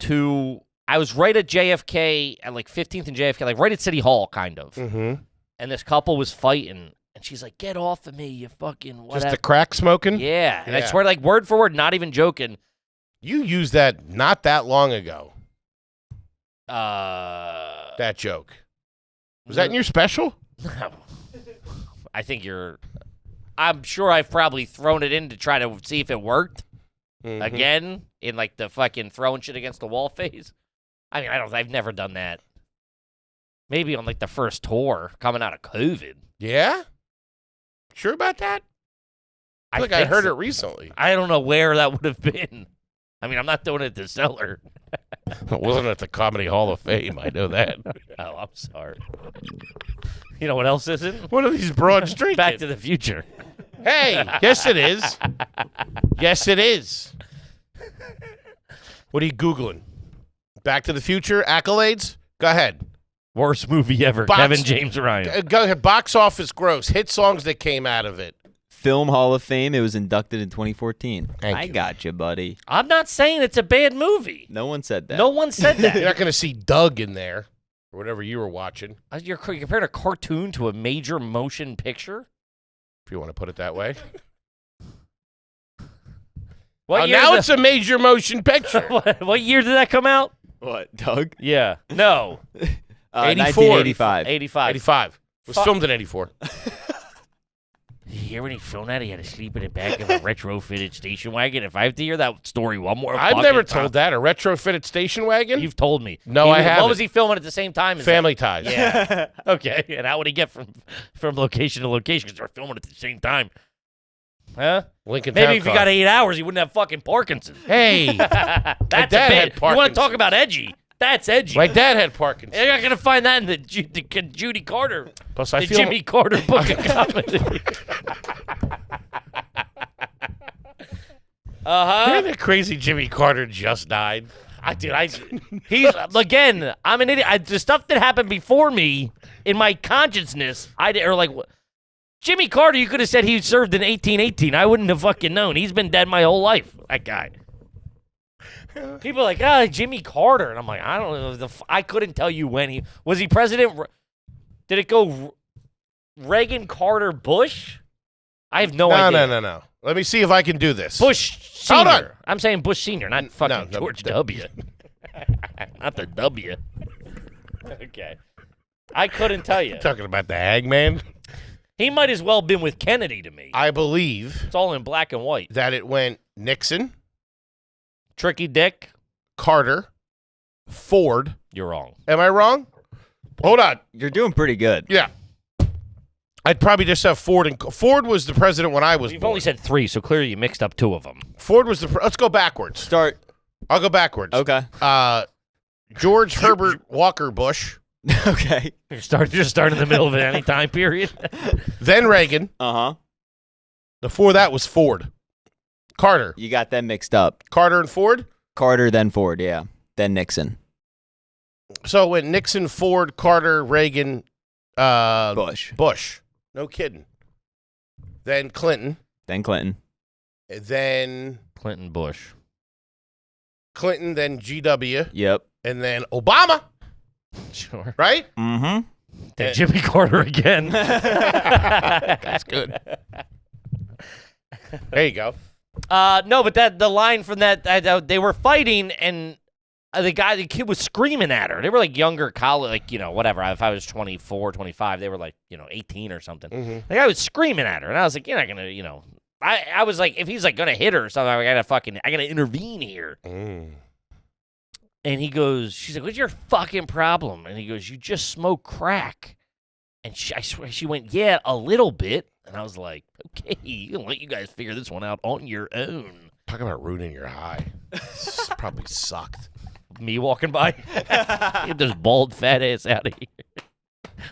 I was right at JFK at like 15th and JFK, like right at City Hall, kind of. Mm-hmm. And this couple was fighting, and she's like, "Get off of me, you fucking whatever." Just the crack smoking? Yeah, and I Yeah. swear, like word for word, not even joking. You used that not that long ago, Uh, that joke. Was that in your special? No. I think I'm sure I've probably thrown it in to try to see if it worked Mhm. again in like the fucking throwing shit against the wall phase. I mean, I've never done that. Maybe on like the first tour coming out of COVID. Yeah? Sure about that? I feel like I think heard so. it recently. I don't know where that would have been. I mean, I'm not doing it at the cellar. It wasn't at the Comedy Hall of Fame. I know that. Oh, I'm sorry. You know what else isn't? What are these broads drinking? Back to the Future. Hey, yes it is. Yes it is. What are you Googling? Back to the Future? Accolades? Go ahead. Worst movie ever. Kevin James Ryan. Go ahead. Box office gross. Hit songs that came out of it. Film Hall of Fame. It was inducted in 2014. Thank I you. got you, buddy. I'm not saying it's a bad movie. No one said that. No one said that. You're not going to see Doug in there or whatever you were watching, You're comparing a cartoon to a major motion picture? if you want to put it that way. What Now did it's a major motion picture. what year did that come out? What, Doug? Yeah. No. 84. 1985. 85. 85. It was Fuck. filmed in 84. You hear when he filmed that, he had to sleep in the back of a retrofitted station wagon. If I have to hear that story one more I've fucking never time- told that. A retrofitted station wagon? You've told me. No, I What haven't. was he filming at the same time? as Family Ties. that? Yeah. Okay. And how would he get from location to location? Because they're filming at the same time. Huh? Lincoln Maybe Town if you Car. got 8 hours, he wouldn't have fucking Parkinson's. Hey, That's a dad bad. had You want to talk Parkinson's. about edgy? That's edgy. my dad had Parkinson's. You're not gonna find that in the Judy Carter, Plus, I the feel Jimmy Carter book of comedy. Isn't it crazy Jimmy Carter just died? He's again. I'm an idiot. The stuff that happened before me in my consciousness, Jimmy Carter. You could have said he served in 1818. I wouldn't have fucking known. He's been dead my whole life. That guy. People are like, Jimmy Carter, and I'm like, I don't know. I couldn't tell you when he was he president. Did it go Reagan, Carter, Bush? I have no idea. No. Let me see if I can do this. Bush Senior. Hold on. I'm saying Bush Senior, not fucking no, George no. W. Not the W. Okay. I couldn't tell you. Talking about the Hangman. He might as well have been with Kennedy to me. I believe It's all in black and white. that it went Nixon, Tricky Dick, Carter, Ford. you're wrong. Am I wrong? Hold on. You're doing pretty good. Yeah. I'd probably just have Ford. And Ford was the president when I was You've born. only said 3, so clearly you mixed up 2 of them. Ford was the let's go backwards. Start. I'll go backwards. Okay. George Herbert Walker Bush. Okay. Just start in the middle of any time period. Then Reagan. Uh-huh. Before that was Ford. Carter. You got them mixed up. Carter and Ford? Carter, then Ford, yeah. Then Nixon. So it went Nixon, Ford, Carter, Reagan, Bush. Bush. No kidding. Then Clinton. Then Clinton. Then Clinton, Bush. Clinton, then GW. Yep. And then Obama. Sure. Right? Mm-hmm. Then Jimmy Carter again. That's good. There you go. No, but the line from that, they were fighting, and the kid was screaming at her. They were like younger, college, like, whatever. If I was 24, 25, they were like, 18 or something. Mm-hmm. The guy was screaming at her, and I was like, you're not gonna, I was like, if he's like gonna hit her or something, I gotta intervene here. Mm. And she's like, what's your fucking problem? And he goes, you just smoke crack. And I swear, she went, yeah, a little bit. And I was like, okay, I'll let you guys figure this one out on your own. Talk about ruining your high. This probably sucked. Me walking by. Get this bald fat ass out of here.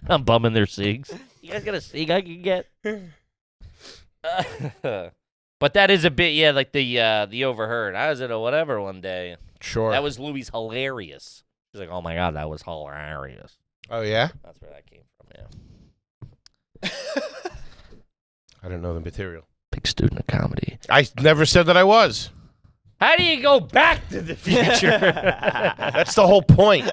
I'm bumming their cigs. You guys got a cig I can get? But that is a bit, yeah, like the overheard. I was at a whatever one day. Sure. That was Louis' hilarious. She's like, oh my God, that was hilarious. Oh, yeah? That's where that came from, yeah. I don't know the material. Big student of comedy. I never said that I was. How do you go back to the future? That's the whole point.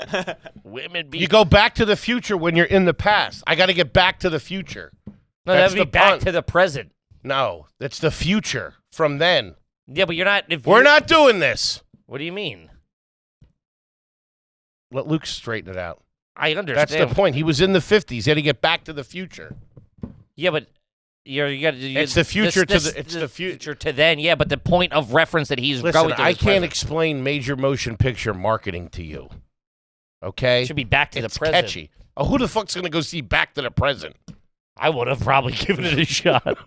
Women be... You go back to the future when you're in the past. I got to get back to the future. No, That's that would be the back punt. to the present. No, that's the future from then. Yeah, but you're not... We're not doing this. What do you mean? Let Luke straighten it out. I understand. That's the point. He was in the 50s. He had to get back to the future. Yeah, but you got. It's the future to the. It's the future to then. Yeah, but the point of reference that he's Listen, going to. I can't explain major motion picture marketing to you. Okay, It should be back to it's the present. catchy. Oh, who the fuck's gonna go see Back to the Present? I would have probably given it a shot,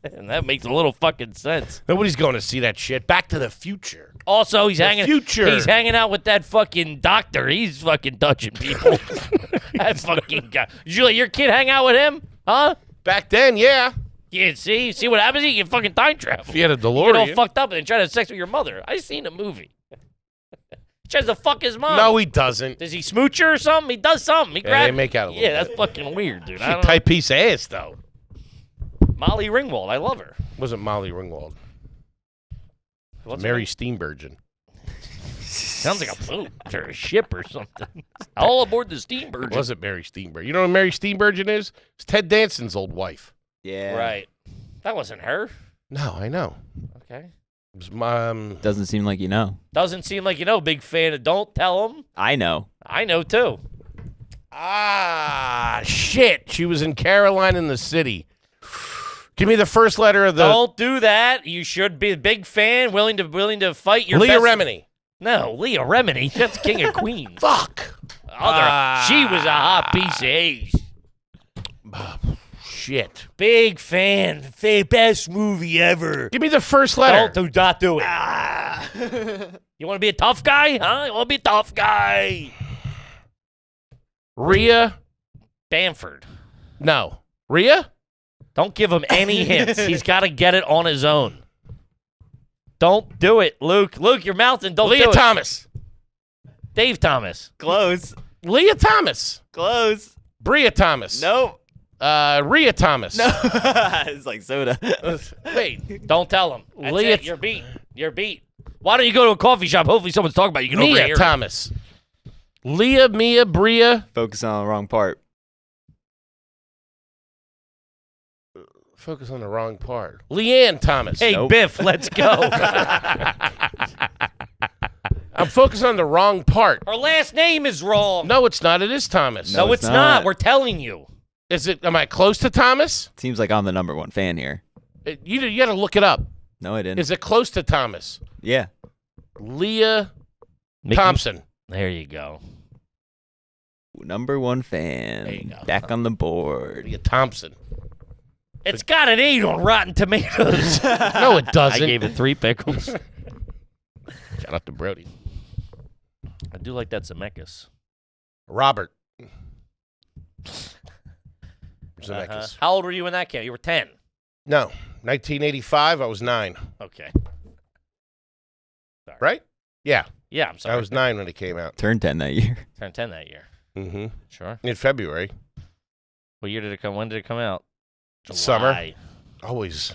and that makes a little fucking sense. Nobody's going to see that shit. Back to the Future. Also, he's hanging. Future. He's hanging out with that fucking doctor. He's fucking touching people. That fucking guy. Did you let your kid hang out with him? Huh? Back then, yeah. Yeah, see what happens? You can fucking time travel. If you had a You get all DeLorean. fucked up and then try to have sex with your mother. I seen a movie. He tries to fuck his mom. No, he doesn't. Does he smooch her or something? He does something. He Yeah, grabs. they make out a little Yeah, bit. that's fucking weird, dude. She's I a don't know. tight piece of ass, though. Molly Ringwald. I love her. Wasn't Molly Ringwald. What's Mary her Steenburgen. name? Sounds like a boat or a ship or something. All aboard the steamboat. It wasn't Mary Steenburgen. You know what Mary Steenburgen is? It's Ted Danson's old wife. Yeah. Right. That wasn't her. No, I know. Okay. It was my, Doesn't seem like you know. Doesn't seem like big fan of. Don't tell him. I know. I know too. shit. She was in Caroline in the City. Give me the first letter of the... Don't do that. You should be a big fan, willing to fight your Leah best. Remini. No, Leah Remini. That's King of Queens. Fuck. She was a hot piece of ace. Shit. Big fan. Best movie ever. Give me the first letter. Don't do it. You want to be a tough guy? Huh? You want to be a tough guy? Rhea? Bamford. No. Rhea? Don't give him any hints. He's got to get it on his own. Don't do it, Luke. Luke, your mouth and don't Leah do it. Thomas. Dave Thomas. Close. Leah Thomas. Close. Bria Thomas. No. Rhea Thomas. No. It's like soda. Wait. Don't tell him. That's Leah- it. You're beat. You're beat. Why don't you go to a coffee shop? Hopefully someone's talking about you. You can Mia overhear it. Thomas. Leah, Mia, Bria. Focus on the wrong part. Focus on the wrong part. Leanne Thomas. Hey, Nope. Biff, let's go. I'm focused on the wrong part. Her last name is wrong. No, it's not. It is Thomas. No, No, it's it's not. not. We're telling you. Is it? Am I close to Thomas? Seems like I'm the number one fan here. You got to look it up. No, I didn't. Is it close to Thomas? Yeah. Leah Mickey- Thompson. There you go. Number one fan. There you go. Back on the board. Leah Thompson. It's got an 8 on Rotten Tomatoes. No, it I doesn't. gave it 3 pickles. Shout out to Brody. I do like that Zemeckis. Robert. Zemeckis. How old were you when that came? You were 10. No, 1985. I was 9. Okay. Sorry. Right? Yeah, Yeah, I'm sorry. I was 9 when it came out. Turned 10 that year. Turned 10 that year. Mm-hmm. Sure. In February. What year did it come? When did it come out? Summer. July. Always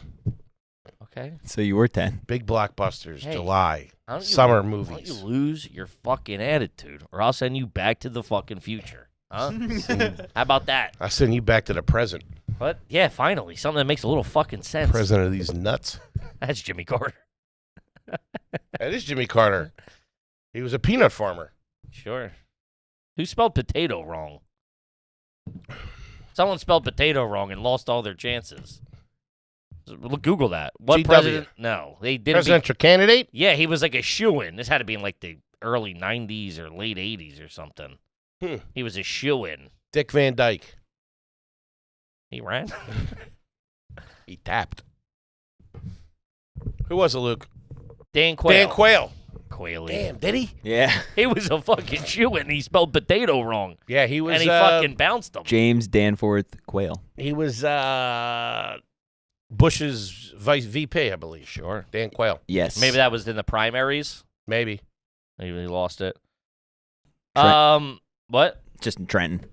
Okay. So you were 10. big blockbusters. Hey, July. Why don't you- Summer Why movies. don't you lose your fucking attitude, or I'll send you back to the fucking future? Huh? How about that? I send you back to the present. What? Yeah, finally. Something that makes a little fucking sense. President of these nuts. That's Jimmy Carter. That is Jimmy Carter. He was a peanut farmer. Sure. Who spelled potato wrong? Someone spelled potato wrong and lost all their chances. Google that. What GW. president? No, they didn't. Presidential candidate? Yeah, he was like a shoo-in. This had to be in like the early 90s or late 80s or something. He was a shoo-in. Dick Van Dyke. He ran. He tapped. Who was it, Luke? Dan Quayle. Dan Quayle. Quayle. Damn, did he? Yeah. He was a fucking shoo-in. He spelled potato wrong. Yeah, he was. And he fucking bounced him. James Danforth Quayle. He was Bush's vice VP, I believe. Sure. Dan Quayle. Yes. Maybe that was in the primaries. Maybe. Maybe he lost it. Trent. What? Just in Trenton.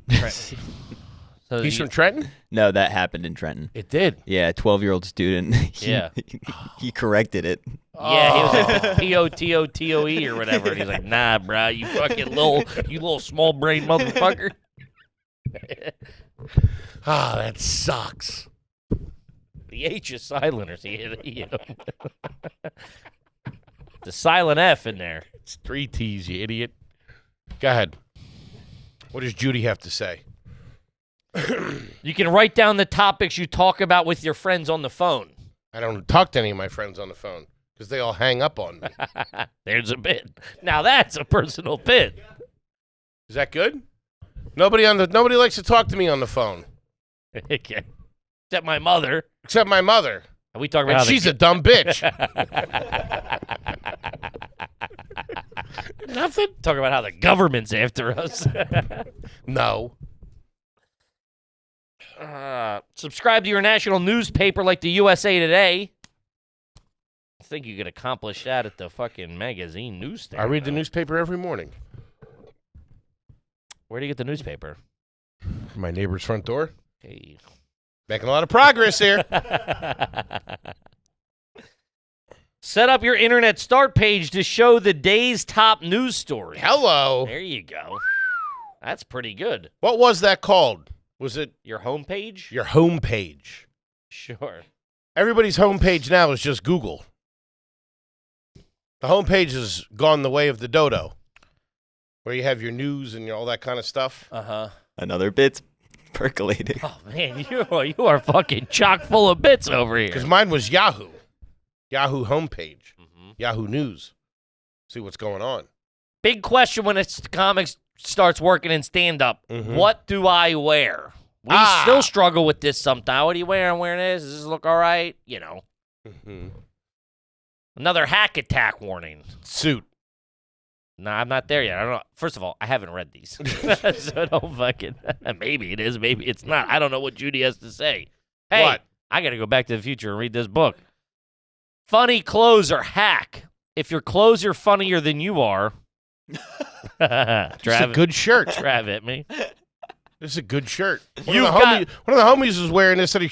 So He's you- from Trenton? No, that happened in Trenton. It did. Yeah, 12-year-old student. Yeah. He corrected it. Yeah, he was like P-O-T-O-T-O-E or whatever. And he's like, nah, bro, you fucking little small brain motherfucker. That sucks. The H is silent or the silent F in there. It's 3 T's, you idiot. Go ahead. What does Judy have to say? You can write down the topics you talk about with your friends on the phone. I don't talk to any of my friends on the phone because they all hang up on me. There's a bit. Now that's a personal bit. Is that good? Nobody likes to talk to me on the phone Okay. Except my mother. except my mother. And we talk about And how the- she's a dumb bitch. Nothing? talk about how the government's after us. No. Subscribe to your national newspaper like the USA Today. I think you could accomplish that at the fucking magazine newsstand. I read the newspaper every morning. Where do you get the newspaper? From my neighbor's front door. Hey. Making a lot of progress here. Set up your internet start page to show the day's top news stories. Hello. There you go. That's pretty good. What was that called? Was it Your homepage? your homepage? Sure. Everybody's homepage now is just Google. The homepage has gone the way of the dodo, where you have your news and all that kind of stuff. Uh-huh. Another bit's percolating. Oh, man, you are fucking chock full of bits over here. Because mine was Yahoo. Yahoo homepage. Mhm. Yahoo News. See what's going on. Big question when it's comics starts working in stand-up. Mhm. What do I wear? We still struggle with this sometimes. What do you wear? I'm wearing this. Does this look all right? You know. Mhm. Another hack attack warning. Suit. No, I'm not there yet. I don't know. First of all, I haven't read these. So don't fucking... Maybe it is. Maybe it's not. I don't know what Judy has to say. Hey, What? I got to go back to the future and read this book. Funny clothes are hack. If your clothes are funnier than you are... It's a Trav, good shirt. Trav at me. This is a good shirt. You one of got- the homies was wearing this at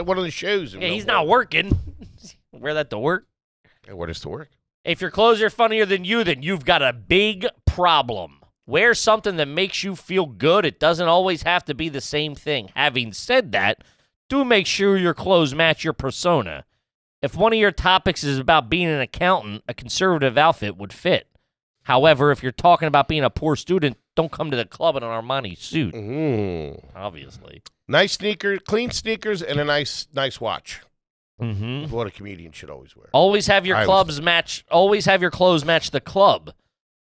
one of the shows. Yeah, he's not working. Wear that to work. I wear this to work. If your clothes are funnier than you, then you've got a big problem. Wear something that makes you feel good. It doesn't always have to be the same thing. Having said that, do make sure your clothes match your persona. If one of your topics is about being an accountant, a conservative outfit would fit. However, if you're talking about being a poor student, don't come to the club in an Armani suit, obviously. Nice sneakers, clean sneakers, and a nice watch. Mm-hmm. What a comedian should always wear. Always have your I clubs match. Always have your clothes match the club.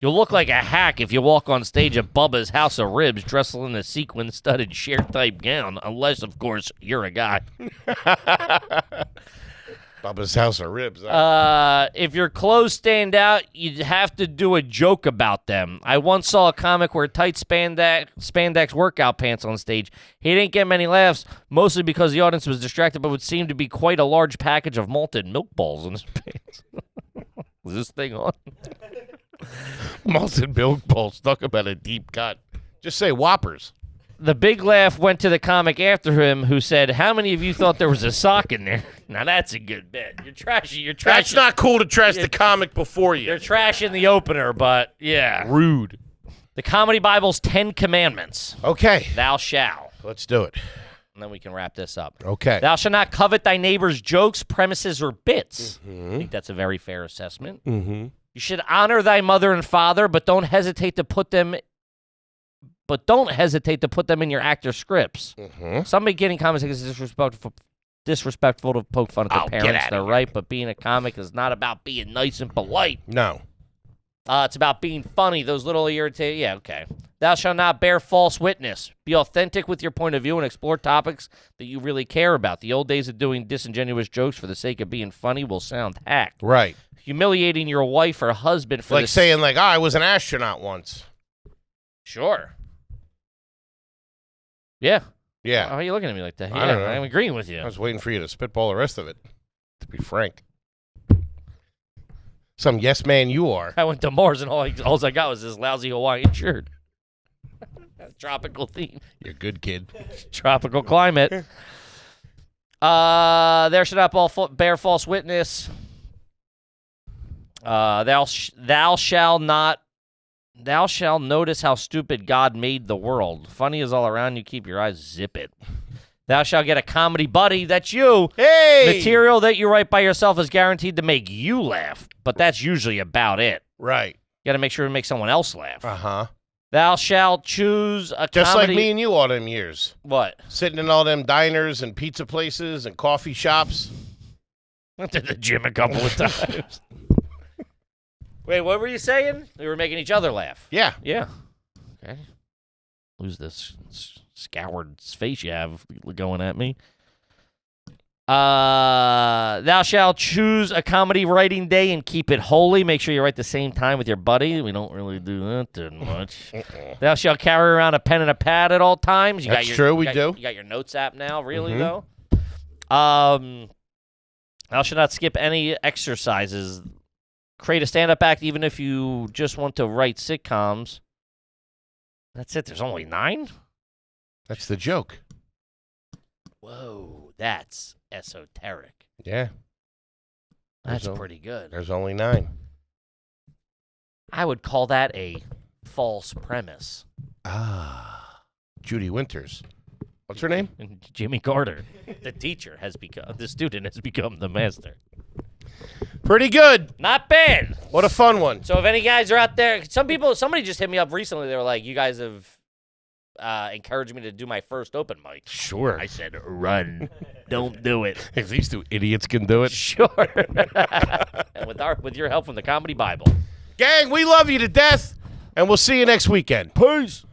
You'll look like a hack if you walk on stage at Bubba's House of Ribs dressed in a sequin-studded share-type gown, unless, of course, you're a guy. Bubba's House of Ribs. Huh? If your clothes stand out, you'd have to do a joke about them. I once saw a comic wear tight spandex workout pants on stage. He didn't get many laughs, mostly because the audience was distracted by what seemed to be quite a large package of malted milk balls in his pants. Is this thing on? Malted milk balls. Talk about a deep cut. Just say Whoppers. The big laugh went to the comic after him, who said, "How many of you thought there was a sock in there?" Now that's a good bit. You're trashing. That's not cool to trash the comic before you. You're trashing the opener, but yeah. Rude. The Comedy Bible's 10 Commandments. Okay. Thou shalt. Let's do it. And then we can wrap this up. Okay. Thou shalt not covet thy neighbor's jokes, premises, or bits. I think that's a very fair assessment. Mm-hmm. You should honor thy mother and father, but don't hesitate to put them in your actor scripts. Some beginning comics think it's disrespectful to poke fun at their parents. They're right, but being a comic is not about being nice and polite. No. It's about being funny. Those little irritating. Yeah, okay. Thou shalt not bear false witness. Be authentic with your point of view and explore topics that you really care about. The old days of doing disingenuous jokes for the sake of being funny will sound hacked. Right. Humiliating your wife or husband for like saying, like, I was an astronaut once. Sure. Yeah. Yeah. Why are you looking at me like that? I don't know. I'm agreeing with you. I was waiting for you to spitball the rest of it, to be frank. Some yes man you are. I went to Mars and all I got was this lousy Hawaiian shirt. Tropical theme. You're a good kid. Tropical climate. There should not bear false witness. Thou shalt notice how stupid God made the world. Funny is all around you. Keep your eyes zip it. Thou shalt get a comedy buddy. That's you. Hey! Material that you write by yourself is guaranteed to make you laugh, but that's usually about it. Right. You got to make sure to make someone else laugh. Uh-huh. Thou shalt choose a Just comedy... like me and you all them years. What? Sitting in all them diners and pizza places and coffee shops. Went to the gym a couple of times. Wait, what were you saying? We were making each other laugh. Yeah. Yeah. Okay. Lose this scoured face you have going at me. Thou shalt choose a comedy writing day and keep it holy. Make sure you write the same time with your buddy. We don't really do that too much. Thou shalt carry around a pen and a pad at all times. That's true, we do. You got your notes app now, really, though? Thou shalt not skip any exercises. Create a stand-up act even if you just want to write sitcoms. That's it. There's only 9? That's the joke. Whoa, that's esoteric. Yeah. That's pretty good. There's only 9. I would call that a false premise. Ah. Judy Winters. What's her name? Jimmy Carter. The student has become the master. Pretty good. Not bad. What a fun one. So if any guys are out there, somebody just hit me up recently. They were like, you guys have encouraged me to do my first open mic. Sure. I said, run. Don't do it. If these 2 idiots can do it. Sure. And with your help from the Comedy Bible. Gang, we love you to death, and we'll see you next weekend. Peace.